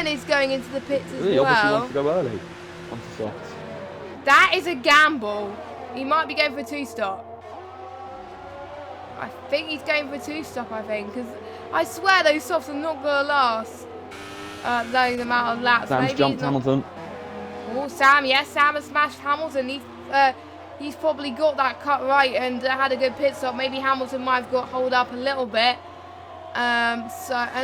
is going into the pits as well. He obviously wants to go early onto softs. That is a gamble. He might be going for a two-stop. I think he's going for a two-stop, I think. Because I swear those softs are not going to last. Those amount of laps. Sam's Maybe jumped Hamilton. Oh, Sam, yes, Sam has smashed Hamilton. He's probably got that cut right and had a good pit stop. Maybe Hamilton might have got hold up a little bit. And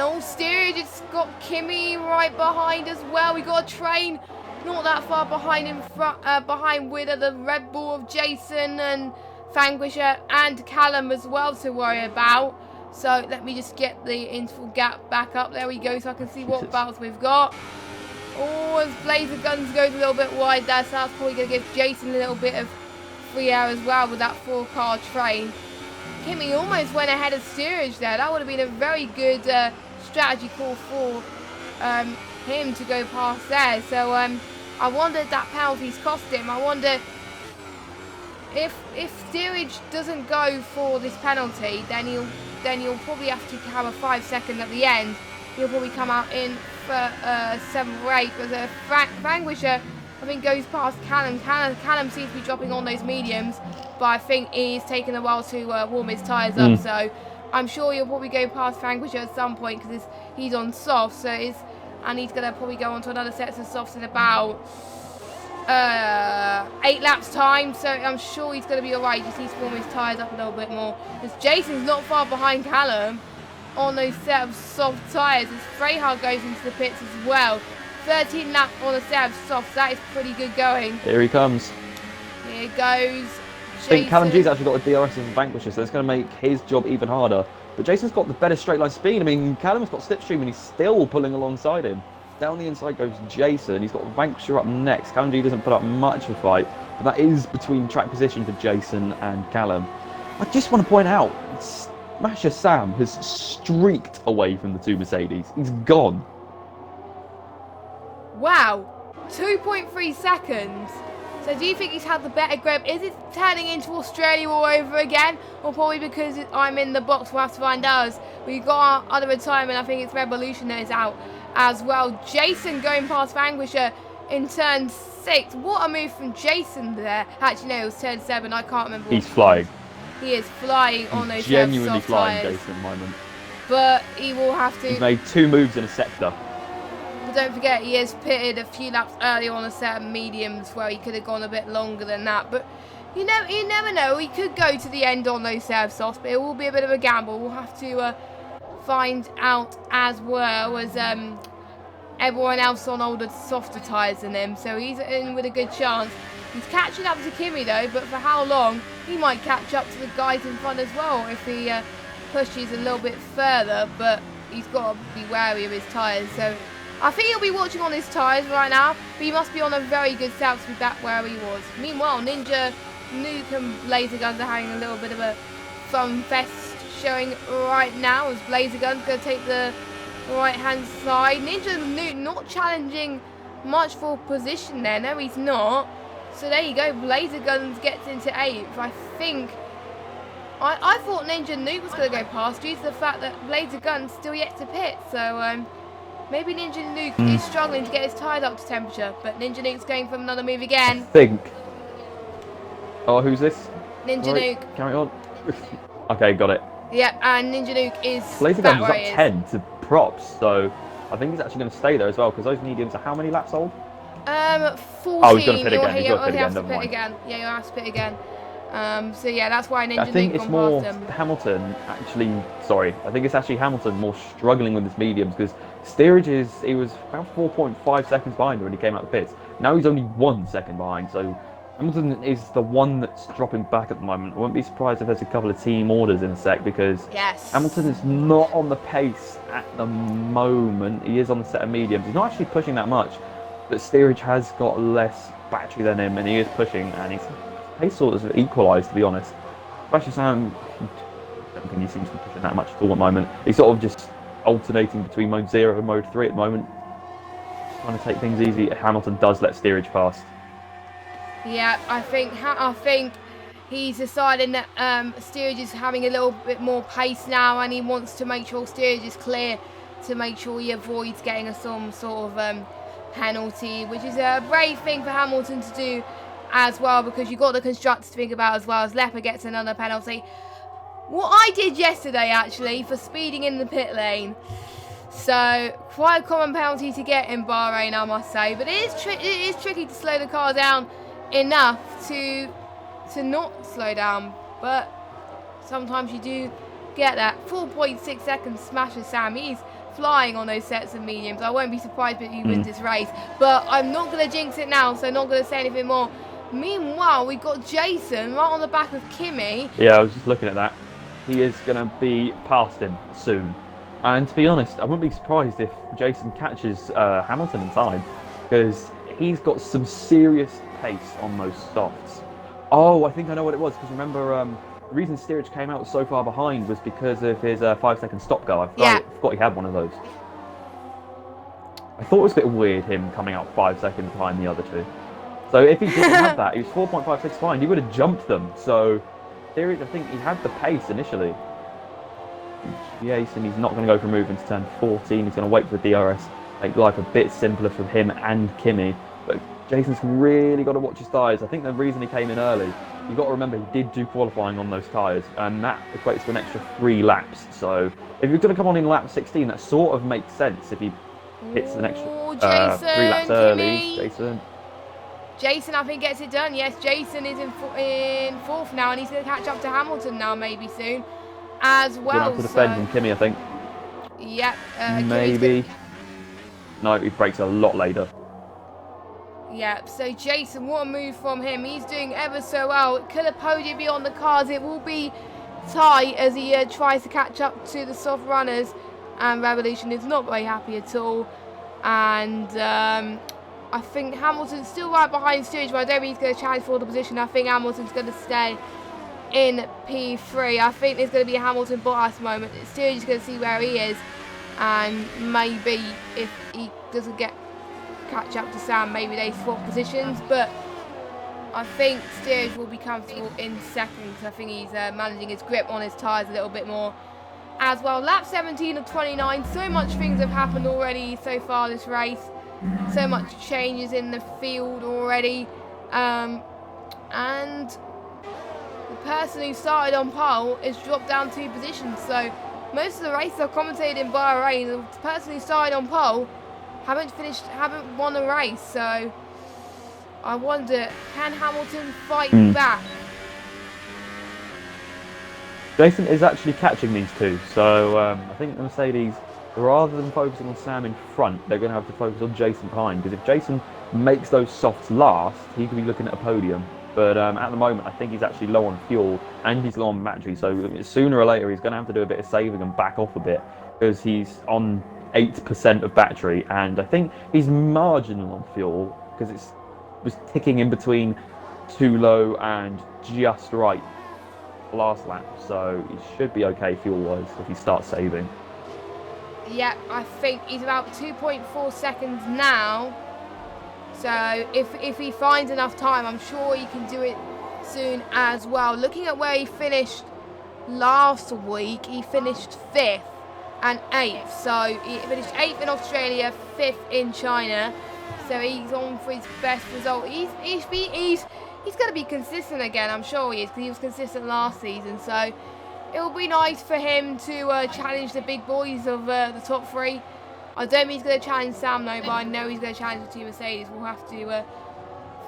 all steerage, it's got Kimi right behind as well. We got a train not that far behind in front, behind with the Red Bull of Jason and Vanquisher and Callum as well to worry about. So let me just get the interval gap back up. There we go, so I can see what battles we've got. Oh, as Blazer Guns goes a little bit wide there, so that's probably going to give Jason a little bit of free air as well with that 4-car train. Kimi almost went ahead of steerage there. That would have been a very good strategy call for him to go past there. So I wonder if that penalty's cost him. I wonder if steerage doesn't go for this penalty, then he'll probably have to have a 5-second at the end. He'll probably come out in for 7th or 8th. But Vanquisher, I think, goes past Callum. Callum seems to be dropping on those mediums, but I think he's taken a while to warm his tyres up. So I'm sure he'll probably go past Vanquisher at some point because he's on soft. And he's going to probably go on to another set of softs in about 8 laps time. So I'm sure he's going to be alright. Just needs to warm his tyres up a little bit more. Because Jason's not far behind Callum on those set of soft tyres as Freyhard goes into the pits as well. 13 laps on a set of softs, that is pretty good going. Here he comes. Here goes Jason. I think Callum G's actually got a DRS as a Vanquisher, so it's going to make his job even harder. But Jason's got the better straight line speed. I mean, Callum's got slipstream and he's still pulling alongside him. Down the inside goes Jason. He's got Vanquisher up next. Callum G doesn't put up much of a fight, but that is between track position for Jason and Callum. I just want to point out, Smasher Sam has streaked away from the two Mercedes. He's gone. Wow, 2.3 seconds. So do you think he's had the better grip? Is it turning into Australia all over again? Or probably because I'm in the box, we'll have to find out. We've got our other retirement, I think it's Revolution that is out as well. Jason going past Vanquisher in turn 6. What a move from Jason there. Actually, no, it was turn 7, I can't remember. He's flying. He is flying on those genuinely soft flying, tyres. Jason, at the moment. But he will have to... He's made 2 moves in a sector. But don't forget, he has pitted a few laps earlier on a set of mediums where he could have gone a bit longer than that. But you never know. He could go to the end on those set of softs, but it will be a bit of a gamble. We'll have to find out as well as everyone else on older, softer tyres than him. So he's in with a good chance. He's catching up to Kimi though, but for how long? He might catch up to the guys in front as well if he pushes a little bit further. But he's got to be wary of his tyres. So I think he'll be watching on his tyres right now, but he must be on a very good setup to be back where he was. Meanwhile, Ninja, Nuke and Blazer Guns are having a little bit of a fun fest showing right now as Blazer Guns going to take the right-hand side. Ninja and Nuke not challenging much for position there. No, he's not. So there you go. Blazer Guns gets into 8th. I think... I thought Ninja Nuke was going to go past due to the fact that Blazer Guns still yet to pit. So, maybe Ninja Nuke is struggling to get his tyres up to temperature, but Ninja Nuke's going for another move again. Oh, who's this? Ninja Nuke. Carry on. Okay, got it. Yep, and Ninja Nuke is Blazer back Guns where is he up is. 10 to props, so I think he's actually going to stay there as well, because those mediums are how many laps old? 14. Oh, he's going to pit again. He's got to pit again. Never mind. Yeah, you'll have to pit again. So yeah, that's why Ninja I think Nuke it's gone more past him. Hamilton actually. Sorry, I think it's actually Hamilton more struggling with his mediums because steerage he was about 4.5 seconds behind when he came out of the pits. Now he's only 1 second behind, so Hamilton is the one that's dropping back at the moment. I wouldn't be surprised if there's a couple of team orders in a sec because Hamilton is not on the pace at the moment. He is on the set of mediums. He's not actually pushing that much, but steerage has got less battery than him, and he is pushing, and his pace sort of equalised, to be honest. Especially Sam, I don't think he seems to be pushing that much at all at the moment. He's sort of just alternating between mode 0 and mode 3 at the moment. Just trying to take things easy. Hamilton does let steerage past. Yeah, I think he's deciding that steerage is having a little bit more pace now, and he wants to make sure steerage is clear to make sure he avoids getting some sort of penalty, which is a brave thing for Hamilton to do as well, because you've got the constructors to think about as well, as Leopard gets another penalty. What I did yesterday, actually, for speeding in the pit lane. So, quite a common penalty to get in Bahrain, I must say. But it is tricky to slow the car down enough to not slow down. But sometimes you do get that. 4.6 seconds smashes Sam. He's flying on those sets of mediums. I won't be surprised if he wins this race. But I'm not going to jinx it now, so I'm not going to say anything more. Meanwhile, we've got Jason right on the back of Kimi. Yeah, I was just looking at that. He is going to be past him soon. And to be honest, I wouldn't be surprised if Jason catches Hamilton in time, because he's got some serious pace on those softs. Oh, I think I know what it was, because remember, the reason Steerage came out so far behind was because of his 5-second stop go. I forgot he had one of those. I thought it was a bit weird, him coming out 5 seconds behind the other two. So if he didn't have that, he was 4.56 behind, he would have jumped them. So, Steerage, I think he had the pace initially. Jason, he's not going to go for a move into turn 14. He's going to wait for the DRS, make life a bit simpler for him and Kimi. But Jason's really got to watch his tyres. I think the reason he came in early, you've got to remember he did do qualifying on those tyres, and that equates to an extra 3 laps. So if you're going to come on in lap 16, that sort of makes sense if he hits an extra 3 laps early. Jason, I think, gets it done. Yes, Jason is in 4th now, and he's going to catch up to Hamilton now, maybe soon. As well, going to have to defend from Kimi, I think. Yep. Maybe. No, he breaks a lot later. Yep. So Jason, what a move from him. He's doing ever so well. Could a podium be on the cards? It will be tight as he tries to catch up to the soft runners. And Revolution is not very happy at all. And I think Hamilton's still right behind Steerage, but I don't think he's going to challenge for the position. I think Hamilton's going to stay in P3. I think there's going to be a Hamilton Bottas moment. Steerage is going to see where he is, and maybe if he doesn't catch up to Sam, maybe they swap positions. But I think Steerage will be comfortable in 2nd, because I think he's managing his grip on his tyres a little bit more as well. Lap 17 of 29. So much things have happened already so far this race. So much changes in the field already, and the person who started on pole is dropped down 2 positions. So most of the races are commentated in Bahrain. The person who started on pole haven't won a race. So I wonder, can Hamilton fight back? Jason is actually catching these two. So I think the Mercedes, rather than focusing on Sam in front, they're going to have to focus on Jason behind. Because if Jason makes those softs last, he could be looking at a podium. But at the moment, I think he's actually low on fuel and he's low on battery. So sooner or later, he's going to have to do a bit of saving and back off a bit, because he's on 8% of battery. And I think he's marginal on fuel, because it was ticking in between too low and just right last lap. So he should be okay fuel-wise if he starts saving. Yeah, I think he's about 2.4 seconds now. So if he finds enough time, I'm sure he can do it soon as well. Looking at where he finished last week, he finished 5th and 8th. So he finished 8th in Australia, 5th in China. So he's on for his best result. He's going to be consistent again, I'm sure he is, because he was consistent last season. So it will be nice for him to challenge the big boys of the top 3. I don't think he's going to challenge Sam though, but I know he's going to challenge the 2 Mercedes. We'll have to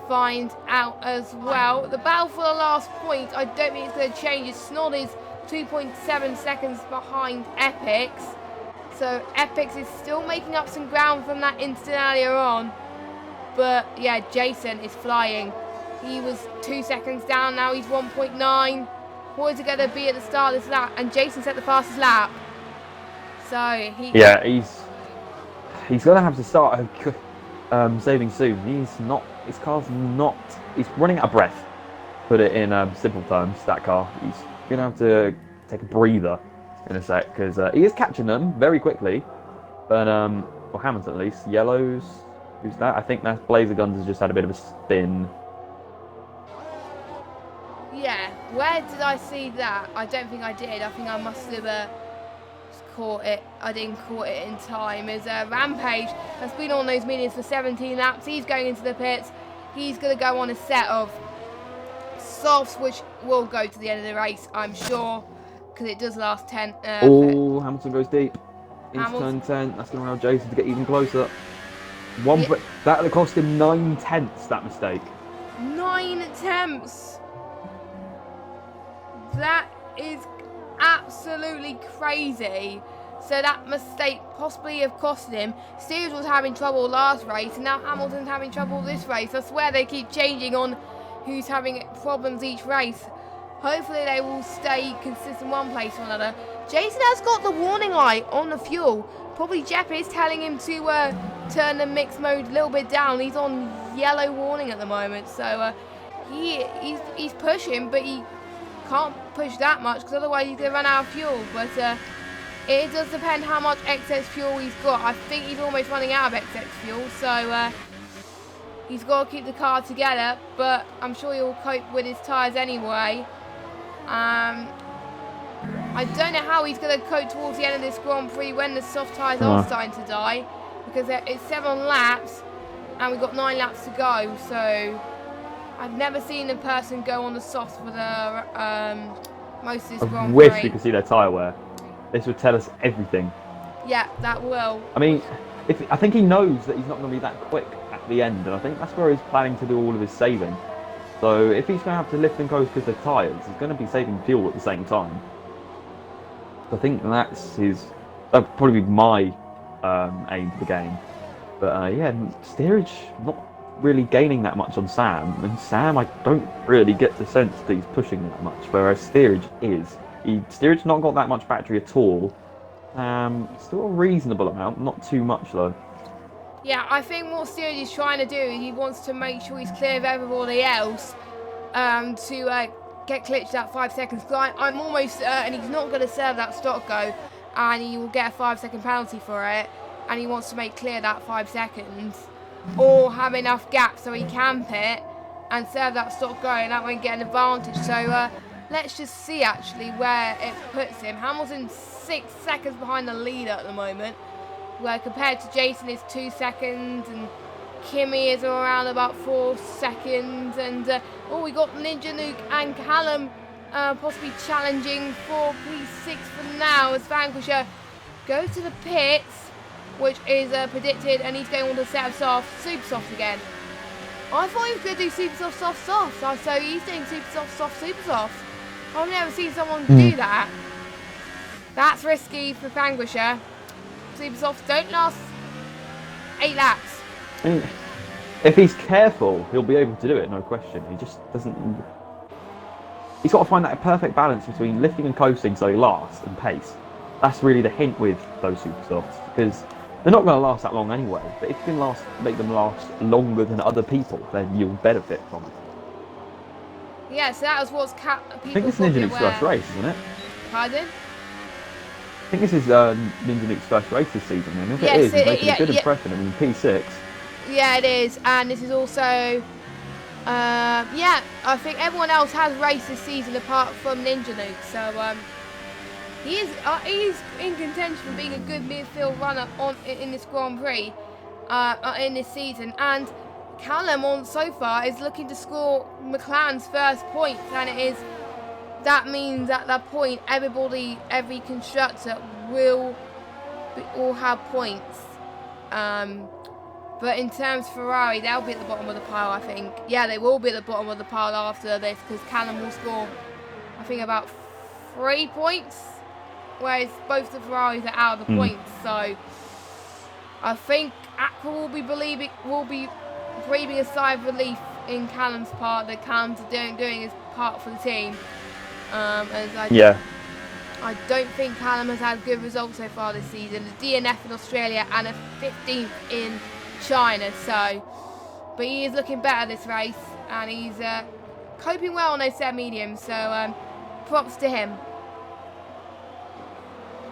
find out as well. The battle for the last point, I don't think it's going to change. It's Snod is 2.7 seconds behind Epix. So Epix is still making up some ground from that incident earlier on. But yeah, Jason is flying. He was 2 seconds down, now he's 1.9. What is it going to be at the start of this lap? And Jason set the fastest lap. So he's going to have to start saving soon. His car's not, he's running out of breath. Put it in simple terms, that car. He's going to have to take a breather in a sec, because he is catching them very quickly. But, well, Hamilton at least. Yellows, who's that? I think that Blazer Guns has just had a bit of a spin. Yeah, where did I see that? I don't think I did. I think I must have caught it. I didn't caught it in time. As Rampage has been on those mediums for 17 laps. He's going into the pits. he's going to go on a set of softs, which will go to the end of the race, I'm sure, because it does last 10. Hamilton goes deep into Hamilton. turn 10. That's going to allow Jason to get even closer. Yeah. That cost him 9/10, that mistake. 9/10. That is absolutely crazy. So that mistake possibly have costed him. Steers was having trouble last race, and now Hamilton's having trouble this race. I swear they keep changing on who's having problems each race. Hopefully they will stay consistent one place or another. Jason has got the warning light on the fuel. Probably Jeff is telling him to turn the mix mode a little bit down. He's on yellow warning at the moment, so he's pushing, but he can't push that much because otherwise he's going to run out of fuel. But it does depend how much excess fuel he's got. I think he's almost running out of excess fuel, so he's got to keep the car together, but I'm sure he'll cope with his tyres anyway. I don't know how he's going to cope towards the end of this Grand Prix when the soft tyres are starting to die, because it's 7 laps and we've got 9 laps to go, so I've never seen a person go on the softs for the most of this Grand Prix. I wish we could see their tyre wear. This would tell us everything. Yeah, that will. I mean, I think he knows that he's not going to be that quick at the end, and I think that's where he's planning to do all of his saving. So if he's going to have to lift and coast because they're tyres, he's going to be saving fuel at the same time. I think that'd probably be my aim for the game. But yeah, steerage not really gaining that much on Sam, and Sam I don't really get the sense that he's pushing that much, whereas steerage is. Steerage not got that much battery at all. Still a reasonable amount, not too much though. Yeah, I think what steerage is trying to do, he wants to make sure he's clear of everybody else to get glitched at 5 seconds. I'm almost certain he's not going to serve that stop go, and he will get a 5-second penalty for it, and he wants to make clear that 5 seconds, or have enough gap so he can pit and serve that stop go, and that won't get an advantage. So let's just see actually where it puts him. Hamilton's 6 seconds behind the leader at the moment, where compared to Jason is 2 seconds, and Kimi is around about 4 seconds, and we got Ninja Nuke and Callum possibly challenging for P6 for now as Vanquisher goes to the pits, which is predicted, and he's going on to set of soft, super soft again. I thought he was going to do super soft, soft, soft, so he's doing super soft, soft, super soft. I've never seen someone do that. That's risky for Vanquisher. Super softs don't last 8 laps. I mean, if he's careful, he'll be able to do it, no question. He just doesn't. He's got to find that perfect balance between lifting and coasting so he lasts and pace. That's really the hint with those super softs, because they're not going to last that long anyway. But if you can make them last longer than other people, then you'll benefit from it. Yeah, so that was what's people. I think this is Ninja Nuke's first race, isn't it? Pardon? I think this is Ninja Nuke's first race this season, and if it is, he's making a good impression. I mean, P6. Yeah, it is, and this is also, I think everyone else has raced this season apart from Ninja Nuke, so he's in contention for being a good midfield runner in this Grand Prix in this season, and Callum so far is looking to score McLaren's first points, and that means at that point every constructor will have points. But in terms of Ferrari, they'll be at the bottom of the pile, I think. Yeah, they will be at the bottom of the pile after this, because Callum will score, I think, about 3 points, whereas both the Ferraris are out of the points. So I think Aqua will be breathing a sigh of relief in Callum's part that Callum's doing his part for the team. I don't think Callum has had good results so far this season. A DNF in Australia and a 15th in China. But he is looking better this race, and he's coping well on those set mediums. So props to him.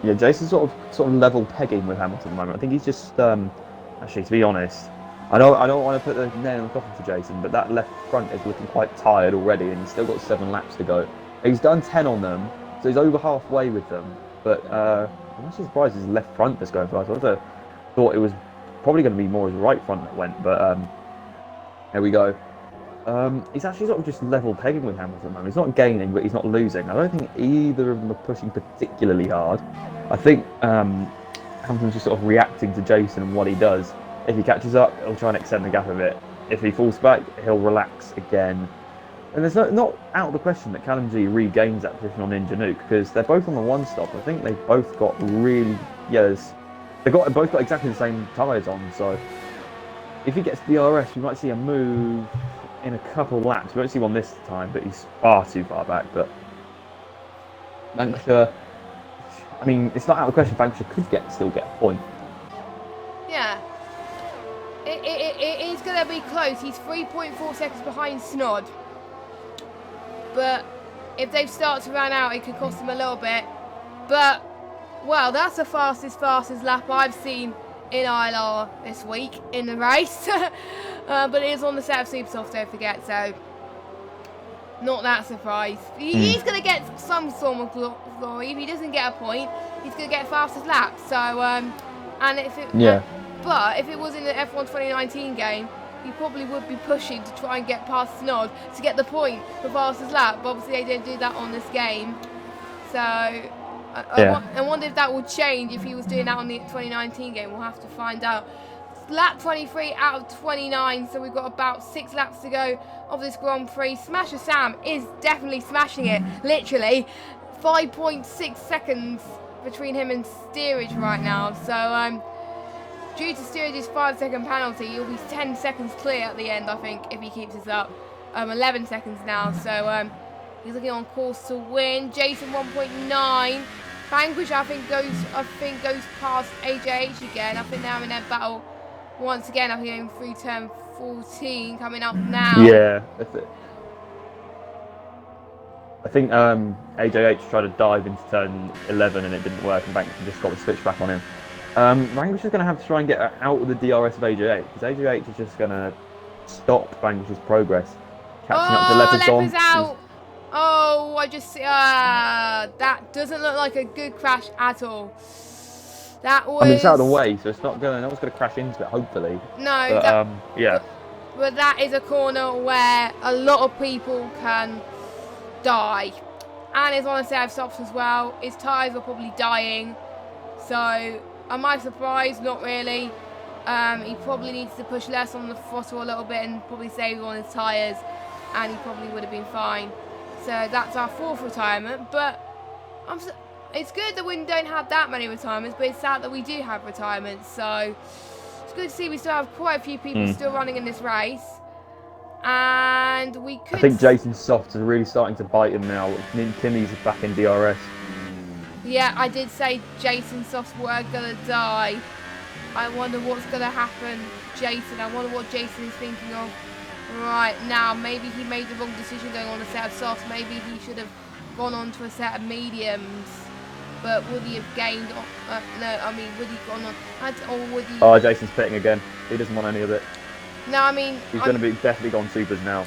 Yeah, Jason's sort of level pegging with Hamilton at the moment. I think he's just actually, to be honest, I don't want to put the nail in the coffin for Jason, but that left front is looking quite tired already, and he's still got 7 laps to go. He's done 10 on them, so he's over halfway with them. But I'm actually surprised his left front is going fast. I thought it was probably going to be more his right front that went, but there we go. He's actually sort of just level pegging with Hamilton at the moment. He's not gaining, but he's not losing. I don't think either of them are pushing particularly hard. I think Hamilton's just sort of reacting to Jason and what he does. If he catches up, he'll try and extend the gap a bit. If he falls back, he'll relax again. And there's not out of the question that Callum G regains that position on Ninja Nuke, because they're both on the one stop. I think they've both got really, they've both got exactly the same tyres on. So if he gets DRS, we might see a move in a couple of laps. We won't see one this time, but he's far too far back. But Lancashire, I mean, it's not out of the question. Lancashire could still get a point. Yeah. It is going to be close. He's 3.4 seconds behind Snod. But if they start to run out, it could cost them a little bit. But, well, that's the fastest lap I've seen in ILR this week in the race. But it is on the set of Supersoft, don't forget, so not that surprised. He's going to get some form of glory. If he doesn't get a point, he's going to get fastest lap. So, and if it, but if it was in the F1 2019 game, he probably would be pushing to try and get past Snod to get the point for fastest lap. But obviously they didn't do that on this game. So I wonder if that will change if he was doing that on the 2019 game. We'll have to find out. Lap 23 out of 29, so we've got about 6 laps to go of this Grand Prix. Smasher Sam is definitely smashing it, literally. 5.6 seconds between him and Steerage right now. So due to Steerage's 5-second penalty, he'll be 10 seconds clear at the end, I think, if he keeps this up. 11 seconds now, so he's looking on course to win. Jason 1.9. Vanquish, I think goes past AJH again. I think they're having their battle once again. I think going through turn 14 coming up now. Yeah, that's it. I think AJH tried to dive into turn 11 and it didn't work, and Vanquish just got the switch back on him. Vanquish is going to have to try and get out of the DRS of AJH, because AJH is just going to stop Vanquish's progress. Catching up to Leopard's out. Oh, I just that doesn't look like a good crash at all. That was. I mean, it's out of the way, so it's not going. No one's going to crash into it, hopefully. No. But, yeah. But that is a corner where a lot of people can die, and it's on a set of stops as well. His tyres are probably dying, so am I surprised? Not really. He probably needs to push less on the throttle a little bit and probably save on his tyres, and he probably would have been fine. So that's our 4th retirement, but it's good that we don't have that many retirements, but it's sad that we do have retirements. So it's good to see we still have quite a few people still running in this race. And we could... I think Jason's softs are really starting to bite him now. Timmy's back in DRS. Yeah, I did say Jason's softs were going to die. I wonder what's going to happen, Jason. I wonder what Jason is thinking of right now. Maybe he made the wrong decision going on a set of softs. Maybe he should have gone on to a set of mediums. But would he have gained? No, I mean, would he gone on? Or would he? Oh, Jason's pitting again. He doesn't want any of it. No, I mean, he's going to be definitely gone supers now.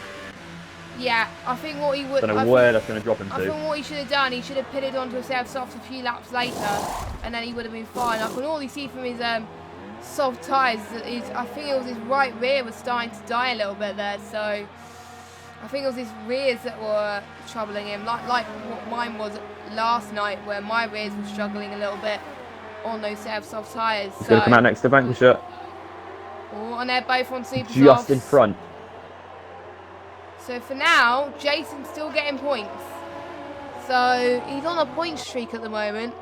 Yeah, I think what he would. I don't know where that's going to drop him to. I think what he should have done, he should have pitted onto a set of softs a few laps later, and then he would have been fine. I can already see from his soft tyres that I think it was his right rear was starting to die a little bit there. So I think it was his rears that were troubling him, like what mine was last night, where my rears were struggling a little bit on those set of soft tyres. He's going to come out next to Vanquisher. Oh, and they're both on super softs. Just in front. So for now, Jason's still getting points. So he's on a point streak at the moment.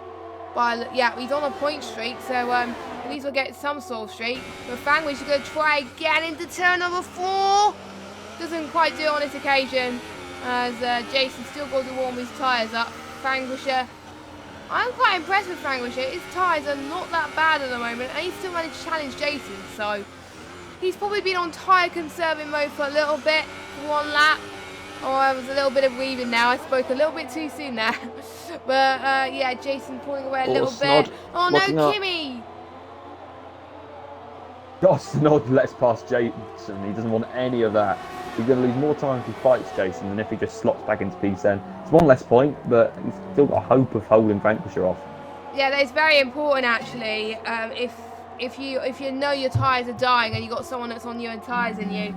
But yeah, he's on a point streak. So at least we'll get some sort of streak. But Vanquish is going to try again into turn number 4. Doesn't quite do it on this occasion, as Jason still got to warm his tyres up. Vanquisher, I'm quite impressed with Vanquisher. His tyres are not that bad at the moment, and he's still managed to challenge Jason. So he's probably been on tyre conserving mode for a little bit, one lap. Oh, I was a little bit of weaving now. I spoke a little bit too soon there. But yeah, Jason pulling away a little bit. Oh no, Kimmy! Josh Snod lets past Jason. He doesn't want any of that. He's going to lose more time if he fights Jason than if he just slots back into P10. It's one less point, but he's still got hope of holding Vanquisher off. Yeah, that's very important actually. If you know your tyres are dying and you've got someone that's on your tyres and you,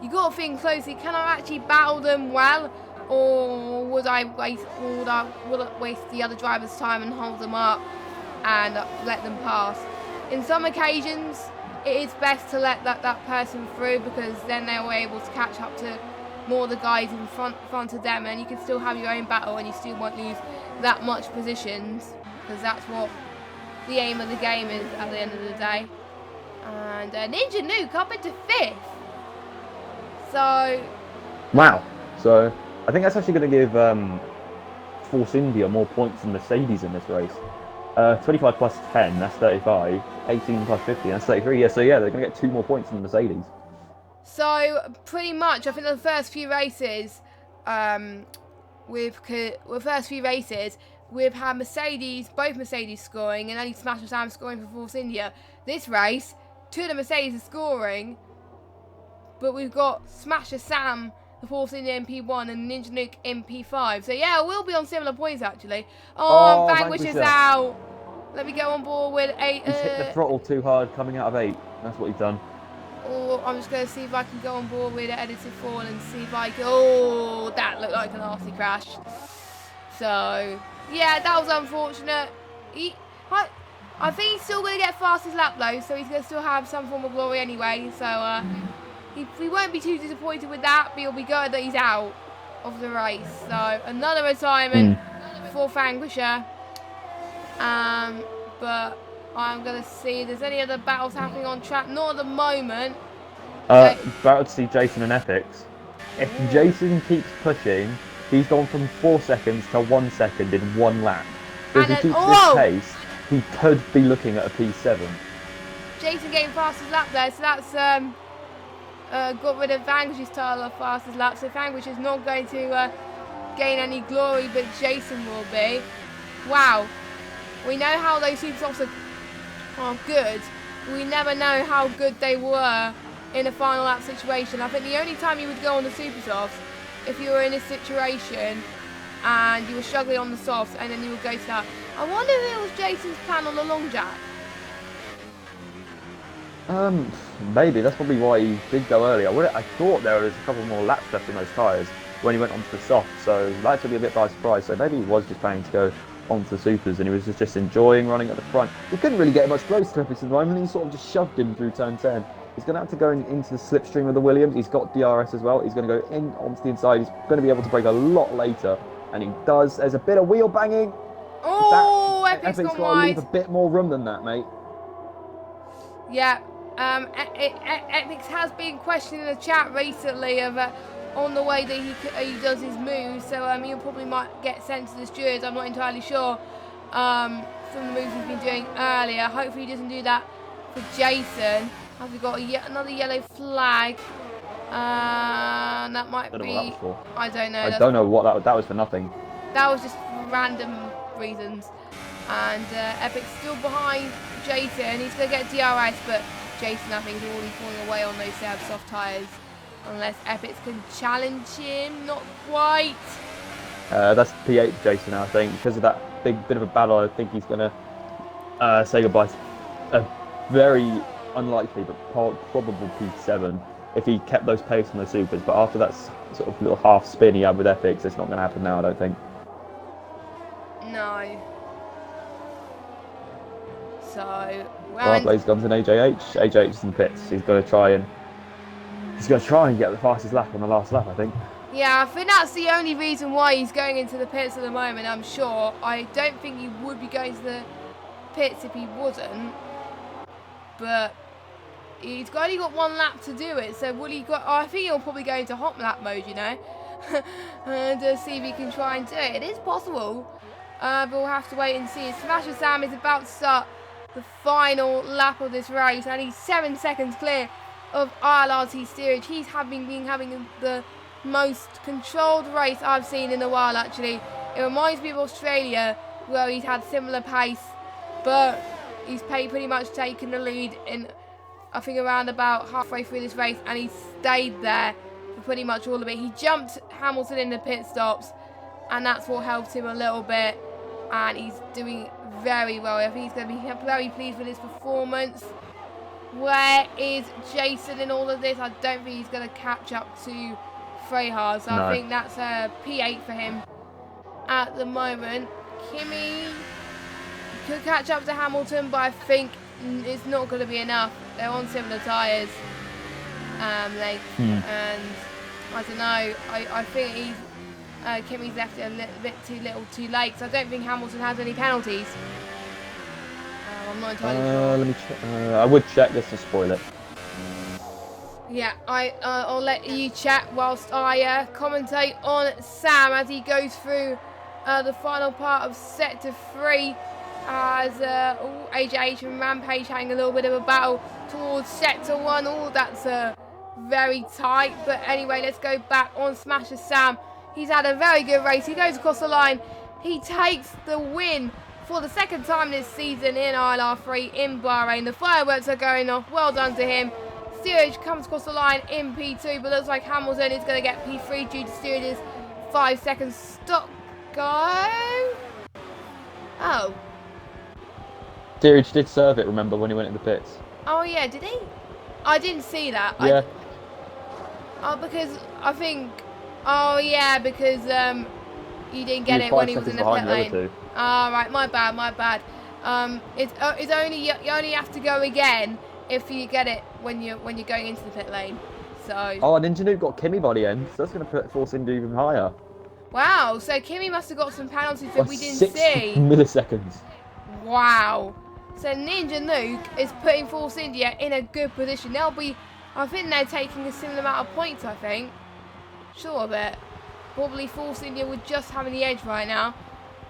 you got to think closely. Can I actually battle them well, or would I waste the other driver's time and hold them up and let them pass? In some occasions, it is best to let that person through, because then they were able to catch up to more of the guys in front of them, and you can still have your own battle and you still won't lose that much positions, because that's what the aim of the game is at the end of the day. And Ninja Nuke up into 5th. So Wow. So I think that's actually going to give Force India more points than Mercedes in this race. 25 plus 10, that's 35. 18 plus 50, that's 33. Yeah, so yeah, they're going to get 2 more points than Mercedes. So pretty much, I think the first few races, we've had both Mercedes scoring, and only Smash and Sam scoring for Force India. This race, 2 of the Mercedes are scoring, but we've got Smasher Sam, the Force India in P1, and Ninja Nuke in P5. So yeah, we'll be on similar points actually. Oh, Vanquish is out. Let me go on board with 8. He's hit the throttle too hard coming out of 8. That's what he's done. Oh, I'm just going to see if I can go on board with edited fall and see if I can... Oh, that looked like an RC crash. So, yeah, that was unfortunate. I think he's still going to get fastest lap though, so he's going to still have some form of glory anyway. So, he won't be too disappointed with that, but he'll be good that he's out of the race. So, another retirement for Vanquisher. But I'm going to see if there's any other battles happening on track. Not at the moment. About to see Jason and Epics. If Jason keeps pushing, he's gone from 4 seconds to 1 second in 1 lap. So if he keeps this pace, he could be looking at a P7. Jason getting fastest lap there, so that's got rid of Vanquish's title of fastest lap. So Vanquish is not going to gain any glory, but Jason will be. Wow. We know how those super softs are good. We never know how good they were in a final lap situation. I think the only time you would go on the super softs, if you were in this situation and you were struggling on the softs, and then you would go to that. I wonder if it was Jason's plan on the long jack. Maybe. That's probably why he did go early. I thought there was a couple more laps left in those tyres when he went onto the soft, so that took me a bit by surprise. So maybe he was just planning to go onto the supers and he was just enjoying running at the front. He couldn't really get much close to Epics at the moment. He sort of just shoved him through turn 10. He's going to have to go into the slipstream of the Williams. He's got DRS as well. He's going to go in onto the inside. He's going to be able to brake a lot later, and he does. There's a bit of wheel banging. Oh, Epic's gone got to leave a bit more room than that, mate. Yeah, Epic's has been questioned in the chat recently of on the way that he does his moves, so he probably might get sent to the stewards. I'm not entirely sure from the moves he's been doing earlier. Hopefully he doesn't do that for Jason. Have we got another yellow flag? That might be. I don't know. I don't know what that was for nothing. That was just for random reasons. And Epic's still behind Jason. He's going to get DRS, but Jason, I think, is already falling away on those soft tyres. Unless Epics can challenge him. Not quite. That's P8 for Jason, I think. Because of that big bit of a battle, I think he's going to say goodbye to a very unlikely but probable P7 if he kept those pace on the supers. But after that sort of little half spin he had with Epics, it's not going to happen now, I don't think. No. So, Blaze comes in AJH. AJH is in the pits. He's going to try and get the fastest lap on the last lap, I think. Yeah, I think that's the only reason why he's going into the pits at the moment, I'm sure. I don't think he would be going to the pits if he wasn't. But he's only got 1 lap to do it, so will he go? Oh, I think he'll probably go into hot lap mode, you know, and see if he can try and do it. It is possible, but we'll have to wait and see. Smasher Sam is about to start the final lap of this race, and he's 7 seconds clear of ILRT steerage. He's been having the most controlled race I've seen in a while, actually. It reminds me of Australia, where he's had similar pace, but he's pretty much taken the lead in, I think, around about halfway through this race, and he stayed there for pretty much all of it. He jumped Hamilton in the pit stops, and that's what helped him a little bit, and he's doing very well. I think he's going to be very pleased with his performance. Where is Jason in all of this? I don't think he's going to catch up to Freyhard, so No. I think that's a P8 for him at the moment. Kimi could catch up to Hamilton, but I think it's not going to be enough. They're on similar tyres, and I don't know. I think Kimi's left it a little bit too too late, so I don't think Hamilton has any penalties. I'm not entirely sure. Let me check. I would check this to spoil it. Yeah, I'll let you chat whilst I commentate on Sam as he goes through the final part of Sector 3 as AJH and Rampage having a little bit of a battle towards Sector 1. All that's very tight, but anyway, let's go back on Smasher Sam. He's had a very good race. He goes across the line. He takes the win for the second time this season in ILR3 in Bahrain. The fireworks are going off. Well done to him. Steerage comes across the line in P2, but looks like Hamilton is going to get P3 due to Steerage's 5 second stop go. Oh. Steerage did serve it, remember, when he went in the pits. Oh, yeah, did he? I didn't see that. Yeah. Because I think... Oh, yeah, because you didn't get it when he was in the pit lane. Ah, right, my bad. It's only you only have to go again if you get it when you're going into the pit lane. So. Oh, and Ninja Nuke got Kimi by the end, so that's going to put Force Indy even higher. Wow, so Kimi must have got some penalties that we didn't 6 see. milliseconds. Wow. So Ninja Nuke is putting Force India in a good position. I think they're taking a similar amount of points, I think. Sure of it. Probably Force India would just having the edge right now.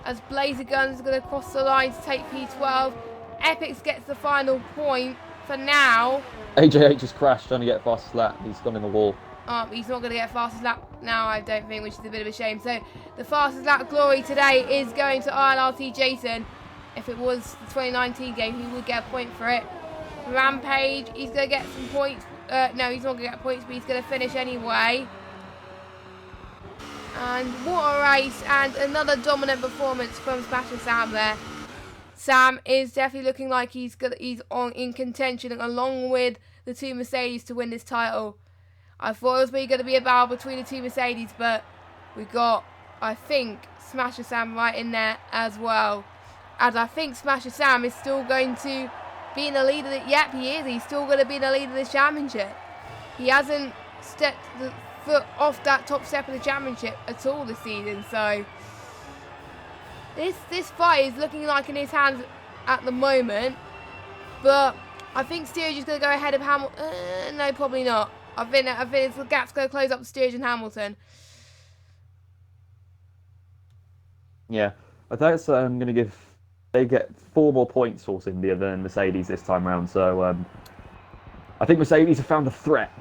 As Blazer Guns is going to cross the line to take P12. Epix gets the final point for now. AJH has crashed trying to get fastest lap. He's gone in the wall. He's not going to get fastest lap now, I don't think, which is a bit of a shame. So the fastest lap glory today is going to ILRT Jason. If it was the 2019 game, he would get a point for it. Rampage, he's going to get some points. No, he's not going to get points, but he's going to finish anyway. And what a race, and another dominant performance from Smasher Sam there. Sam is definitely looking like he's in contention along with the two Mercedes to win this title. I thought it was really going to be a battle between the two Mercedes, but we got, I think, Smasher Sam right in there as well. And I think Smasher Sam is still going to be in the lead of it. Yep, he is. He's still going to be in the lead of this championship. He hasn't stepped the foot off that top step of the championship at all this season. So this fight is looking like in his hands at the moment. But I think Steerage is going to go ahead of Hamilton. No, probably not. I think the gap's going to close up Steerage and Hamilton. Yeah, I think it's going to give. They get 4 more points, Force India, than Mercedes this time round. So I think Mercedes have found a threat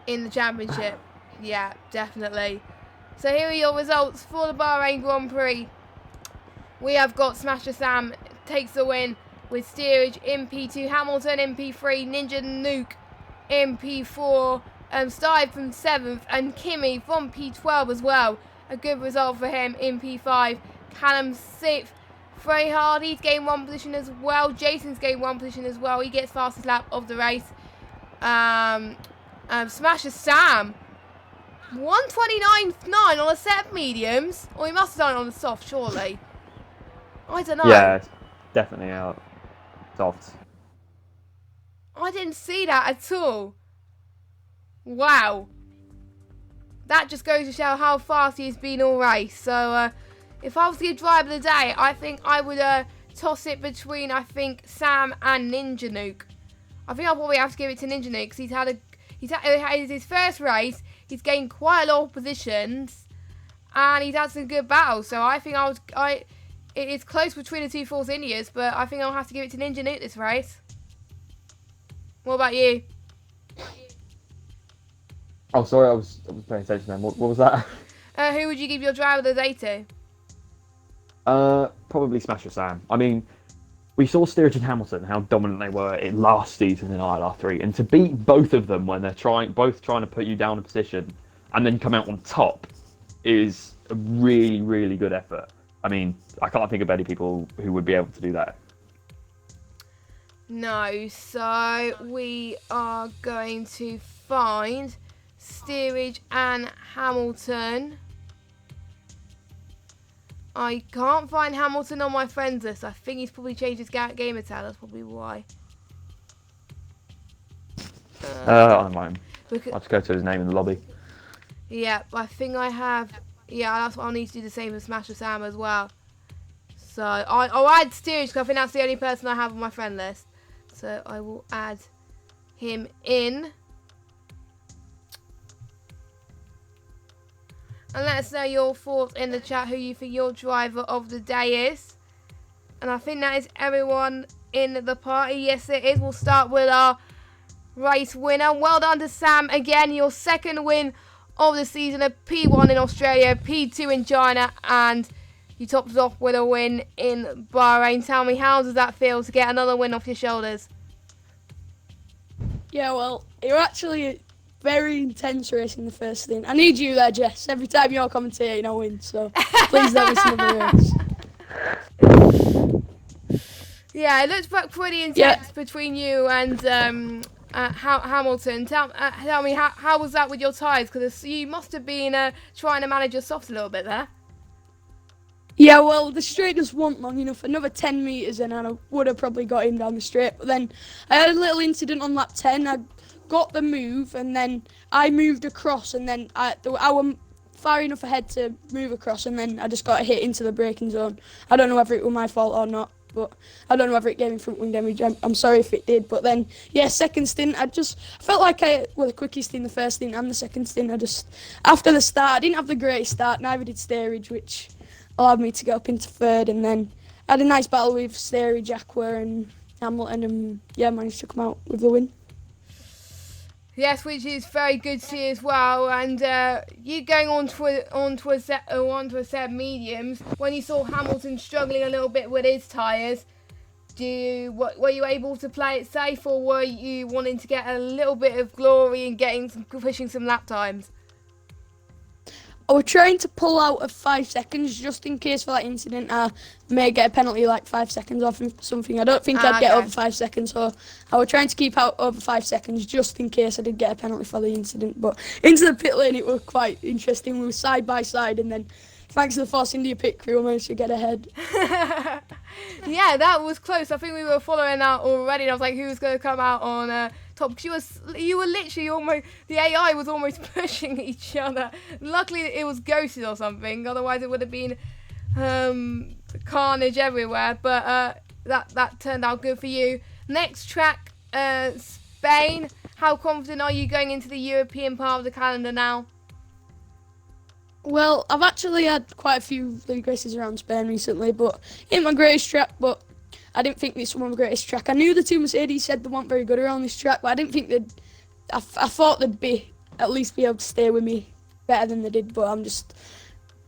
in the championship. Yeah, definitely. So here are your results for the Bahrain Grand Prix. We have got Smasher Sam takes the win with Steerage in P2, Hamilton in P3, Ninja Nuke in P4, Stive from 7th, and Kimi from P12 as well. A good result for him in P5. Callum 6th. Freyhard, he's gained 1 position as well. Jason's gained 1 position as well. He gets fastest lap of the race. Smasher Sam 1:29.9 on a set of mediums. Or he must have done it on the soft, surely. I don't know. Yeah, it's definitely out soft. I didn't see that at all. Wow. That just goes to show how fast he's been all race. So if I was to give driver of the day, I think I would toss it between, Sam and Ninja Nuke. I think I'll probably have to give it to Ninja Nuke because he's had his first race. He's gained quite a lot of positions, and he's had some good battles. So I think it is close between the two Force Indias, but I think I'll have to give it to Ninja Nuke this race. What about you? Oh, sorry, I was paying attention then. What was that? Who would you give your driver of the day to? Probably Smasher Sam. I mean, we saw Steerage and Hamilton, how dominant they were in last season in ILR3, and to beat both of them when they're both trying to put you down a position and then come out on top is a really, really good effort. I mean, I can't think of any people who would be able to do that. No, so we are going to find steerage and Hamilton. I can't find Hamilton on my friends list. I think he's probably changed his gamer tag. That's probably why. I don't mind. I'll just go to his name in the lobby. Yeah, I think I have. Yeah, that's what I'll need to do the same with Smash with Sam as well. So I'll add steerage because I think that's the only person I have on my friend list. So I will add him in. And let us know your thoughts in the chat who you think your driver of the day is. And I think that is everyone in the party. Yes, it is. We'll start with our race winner. Well done to Sam again. Your second win of the season. A P1 in Australia, P2 in China, and you topped it off with a win in Bahrain. Tell me, how does that feel to get another win off your shoulders? Yeah, well, you're actually very intense race in the first thing. I need you there, Jess. Every time you're commentating, I win. So please don't miss another race. Yeah, it looks pretty intense between you and Hamilton. Tell me, how was that with your tyres? Because you must have been trying to manage your softs a little bit there. Yeah, well, the straight just wasn't long enough. Another 10 metres in and I would have probably got him down the straight. But then I had a little incident on lap 10. I got the move and then I moved across and then I was far enough ahead to move across and then I just got hit into the braking zone. I don't know whether it was my fault or not, but I don't know whether it gave me front wing damage. I'm sorry if it did. But then, yeah, second stint, I felt like I was the quickest in the first stint and the second stint. After the start, I didn't have the greatest start, neither did steerage, which allowed me to get up into third, and then I had a nice battle with steerage, Aqua and Hamilton, and yeah, managed to come out with the win. Yes, which is very good to see as well. And you going onto a set of mediums, when you saw Hamilton struggling a little bit with his tyres, were you able to play it safe, or were you wanting to get a little bit of glory and pushing some lap times? I was trying to pull out of 5 seconds just in case for that incident I may get a penalty like 5 seconds off something. I don't think I'd get over 5 seconds, so I was trying to keep out over 5 seconds just in case I did get a penalty for the incident. But into the pit lane it was quite interesting. We were side by side and then thanks to the Force India pit crew I managed to get ahead. Yeah, that was close. I think we were following that already and I was like, who's going to come out on top? Because you were literally almost, the AI was almost pushing each other. Luckily it was ghosted or something, otherwise it would have been carnage everywhere. But that turned out good for you. Next track, Spain. How confident are you going into the European part of the calendar now? Well, I've actually had quite a few league races around Spain recently, but in my greatest track, but I didn't think this was my greatest track. I knew the two Mercedes said they weren't very good around this track, but I didn't think I thought they'd at least be able to stay with me better than they did, but I'm just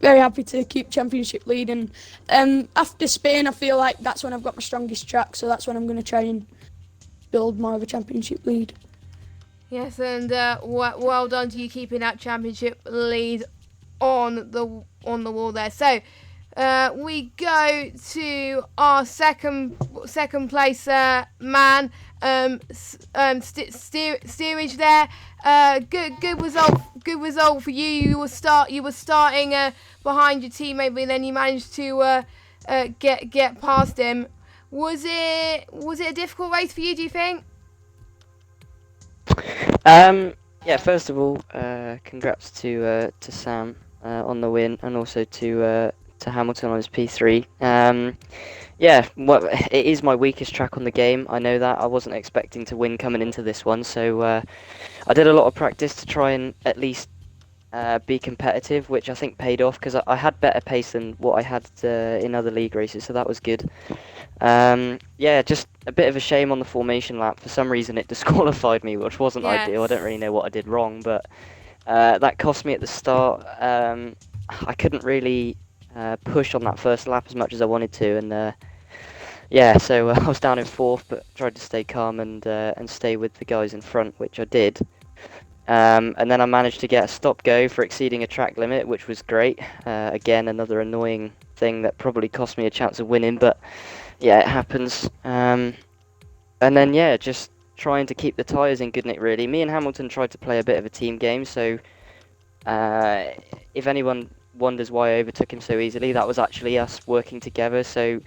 very happy to keep championship lead. And after Spain, I feel like that's when I've got my strongest track, so that's when I'm going to try and build more of a championship lead. Yes, and well done to you keeping that championship lead on the wall there. So we go to our second place man, steerage there. Good result for you. You were starting behind your teammate, but then you managed to get past him. Was it a difficult race for you, do you think? Yeah, first of all, congrats to Sam on the win, and also to Hamilton on his P3. Yeah, it is my weakest track on the game. I know that. I wasn't expecting to win coming into this one, so I did a lot of practice to try and at least be competitive, which I think paid off because I had better pace than what I had in other league races, so that was good. Yeah, just a bit of a shame on the formation lap. For some reason it disqualified me, which wasn't ideal. I don't really know what I did wrong, but that cost me at the start. I couldn't really push on that first lap as much as I wanted to, and yeah, so I was down in fourth, but tried to stay calm and stay with the guys in front, which I did. And then I managed to get a stop-go for exceeding a track limit, which was great. Again, another annoying thing that probably cost me a chance of winning, but yeah, it happens. And then yeah, just trying to keep the tyres in good nick. Really, me and Hamilton tried to play a bit of a team game. So uh, if anyone wonders why I overtook him so easily, that was actually us working together. So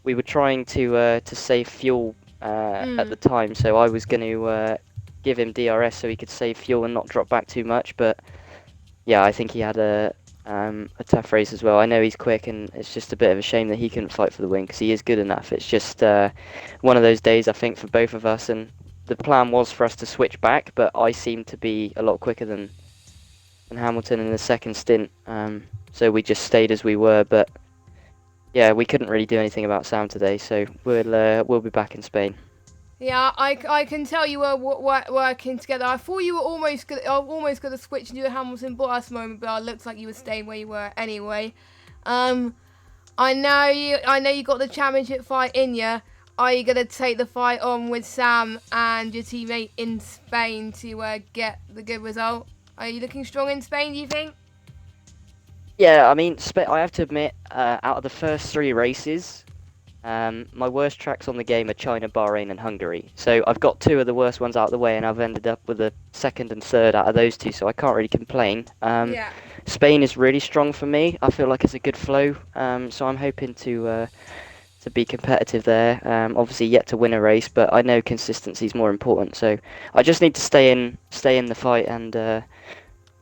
we were trying to save fuel at the time. So I was going to give him DRS so he could save fuel and not drop back too much. But yeah, I think he had a tough race as well. I know he's quick, and it's just a bit of a shame that he couldn't fight for the win because he is good enough. It's just one of those days, I think, for both of us. And the plan was for us to switch back, but I seemed to be a lot quicker than Hamilton in the second stint. So we just stayed as we were. But yeah, we couldn't really do anything about Sam today. So we'll be back in Spain. Yeah, I can tell you were working together. I thought you were almost going to switch and do a Hamilton Bottas moment, but it looks like you were staying where you were anyway. I know you got the championship fight in you. Are you going to take the fight on with Sam and your teammate in Spain to get the good result? Are you looking strong in Spain, do you think? Yeah, I mean, I have to admit, out of the first 3 races, my worst tracks on the game are China, Bahrain, and Hungary. So I've got 2 of the worst ones out of the way, and I've ended up with a 2nd and 3rd out of those 2, so I can't really complain. Yeah. Spain is really strong for me. I feel like it's a good flow, so I'm hoping to be competitive there. Obviously, yet to win a race, but I know consistency is more important. So I just need to stay in the fight, and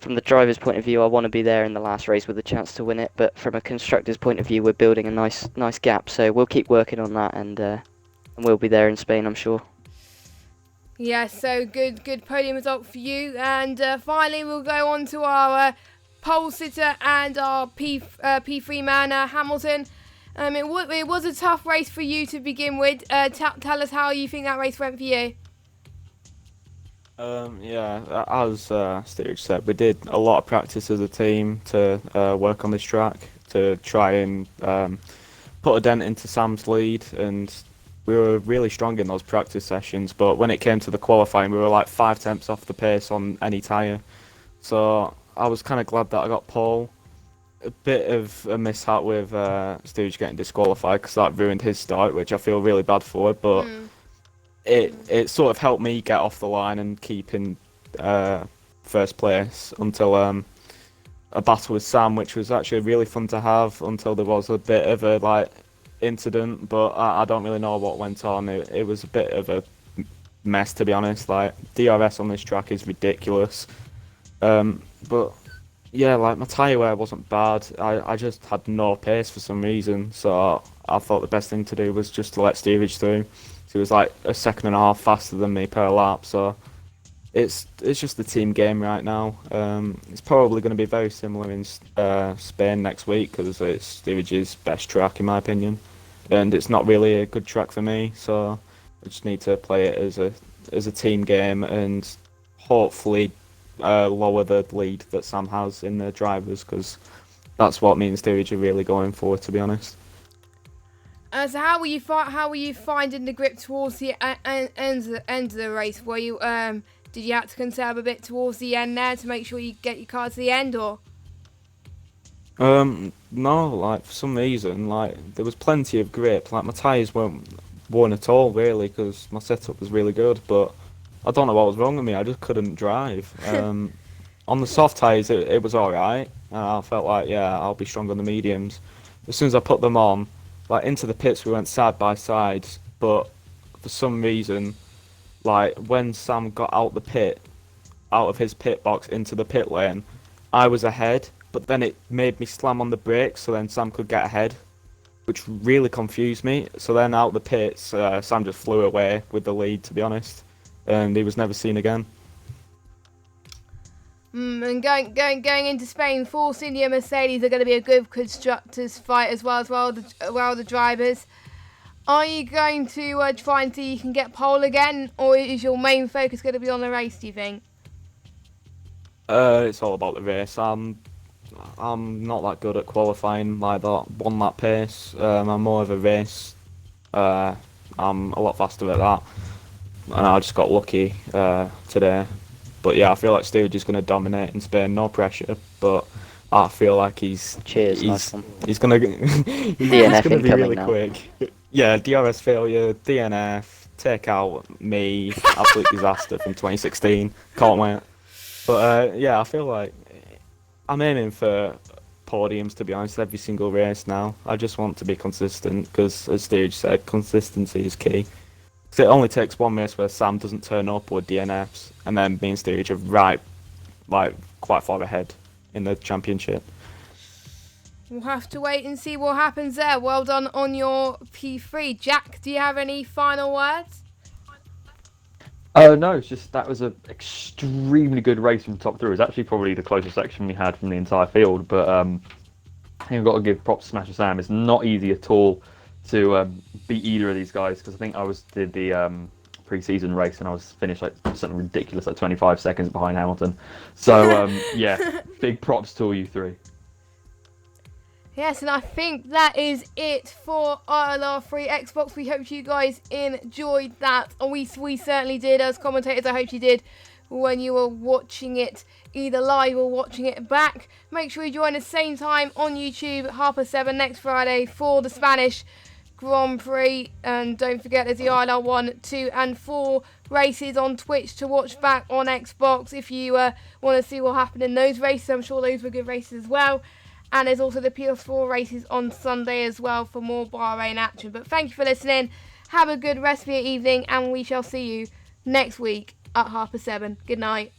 from the driver's point of view, I want to be there in the last race with a chance to win it. But from a constructor's point of view, we're building a nice gap. So we'll keep working on that, and we'll be there in Spain, I'm sure. Yeah, so good podium result for you. And finally, we'll go on to our pole sitter and our P3 man, Hamilton. It was a tough race for you to begin with. Tell us how you think that race went for you. Yeah, as Steve said, we did a lot of practice as a team to work on this track to try and put a dent into Sam's lead, and we were really strong in those practice sessions. But when it came to the qualifying, we were like 5 tenths off the pace on any tyre. So I was kind of glad that I got pole. A bit of a mishap with Steve getting disqualified because that ruined his start, which I feel really bad for. But it sort of helped me get off the line and keep in first place until a battle with Sam, which was actually really fun to have until there was a bit of a incident. But I don't really know what went on. It was a bit of a mess, to be honest. Like, DRS on this track is ridiculous. But yeah, like, my tyre wear wasn't bad. I just had no pace for some reason. So I thought the best thing to do was just to let Steerage through. So it was like a 1.5 seconds faster than me per lap. So it's just the team game right now. It's probably going to be very similar in Spain next week because it's Steerage's best track in my opinion, and it's not really a good track for me. So I just need to play it as a team game and hopefully lower the lead that Sam has in the drivers, because that's what me and Steerage are really going for, to be honest. So how were you finding the grip towards the end of the race? Were you did you have to conserve a bit towards the end there to make sure you get your car to the end, or? No, like, for some reason, like, there was plenty of grip. Like, my tyres weren't worn at all, really, because my setup was really good, but I don't know what was wrong with me. I just couldn't drive. On the soft tyres, it was alright. I felt like, yeah, I'll be strong on the mediums. As soon as I put them on, like, into the pits, we went side by side, but for some reason, like, when Sam got out of his pit box into the pit lane, I was ahead, but then it made me slam on the brakes so then Sam could get ahead, which really confused me. So then out the pits, Sam just flew away with the lead, to be honest, and he was never seen again. And going into Spain, Force India Mercedes are going to be a good constructors fight as well the drivers. Are you going to try and see you can get pole again, or is your main focus going to be on the race, do you think? It's all about the race. I'm not that good at qualifying like that 1 lap pace. I'm more of a race. I'm a lot faster at that, and I just got lucky today. But yeah, I feel like Steerage is going to dominate in Spain. No pressure, but I feel like he's gonna he's gonna be really quick. Yeah, DRS failure, DNF, take out me, absolute disaster from 2016. Can't wait. But yeah, I feel like I'm aiming for podiums, to be honest, every single race now. I just want to be consistent because, as Stage said, consistency is key. 'Cause it only takes one race where Sam doesn't turn up or DNFs, and then me and Stage are right, like, quite far ahead in the championship. We'll have to wait and see what happens there. Well done on your P3. Jack, do you have any final words? No, it's just that was an extremely good race from top through. It was actually probably the closest section we had from the entire field. But I think I've got to give props to Smasher Sam. It's not easy at all to beat either of these guys, because I think did the pre-season race and I was finished like something ridiculous, like 25 seconds behind Hamilton. So yeah, big props to all you three. Yes, and I think that is it for ILR3 Xbox. We hope you guys enjoyed that. And we certainly did as commentators. I hope you did when you were watching it either live or watching it back. Make sure you join us same time on YouTube at 7:30 next Friday for the Spanish Grand Prix. And don't forget there's the ILR 1, 2 and 4 races on Twitch to watch back on Xbox if you want to see what happened in those races. I'm sure those were good races as well. And there's also the PS4 races on Sunday as well for more Bahrain action. But thank you for listening. Have a good rest of your evening, and we shall see you next week at 7:30. Good night.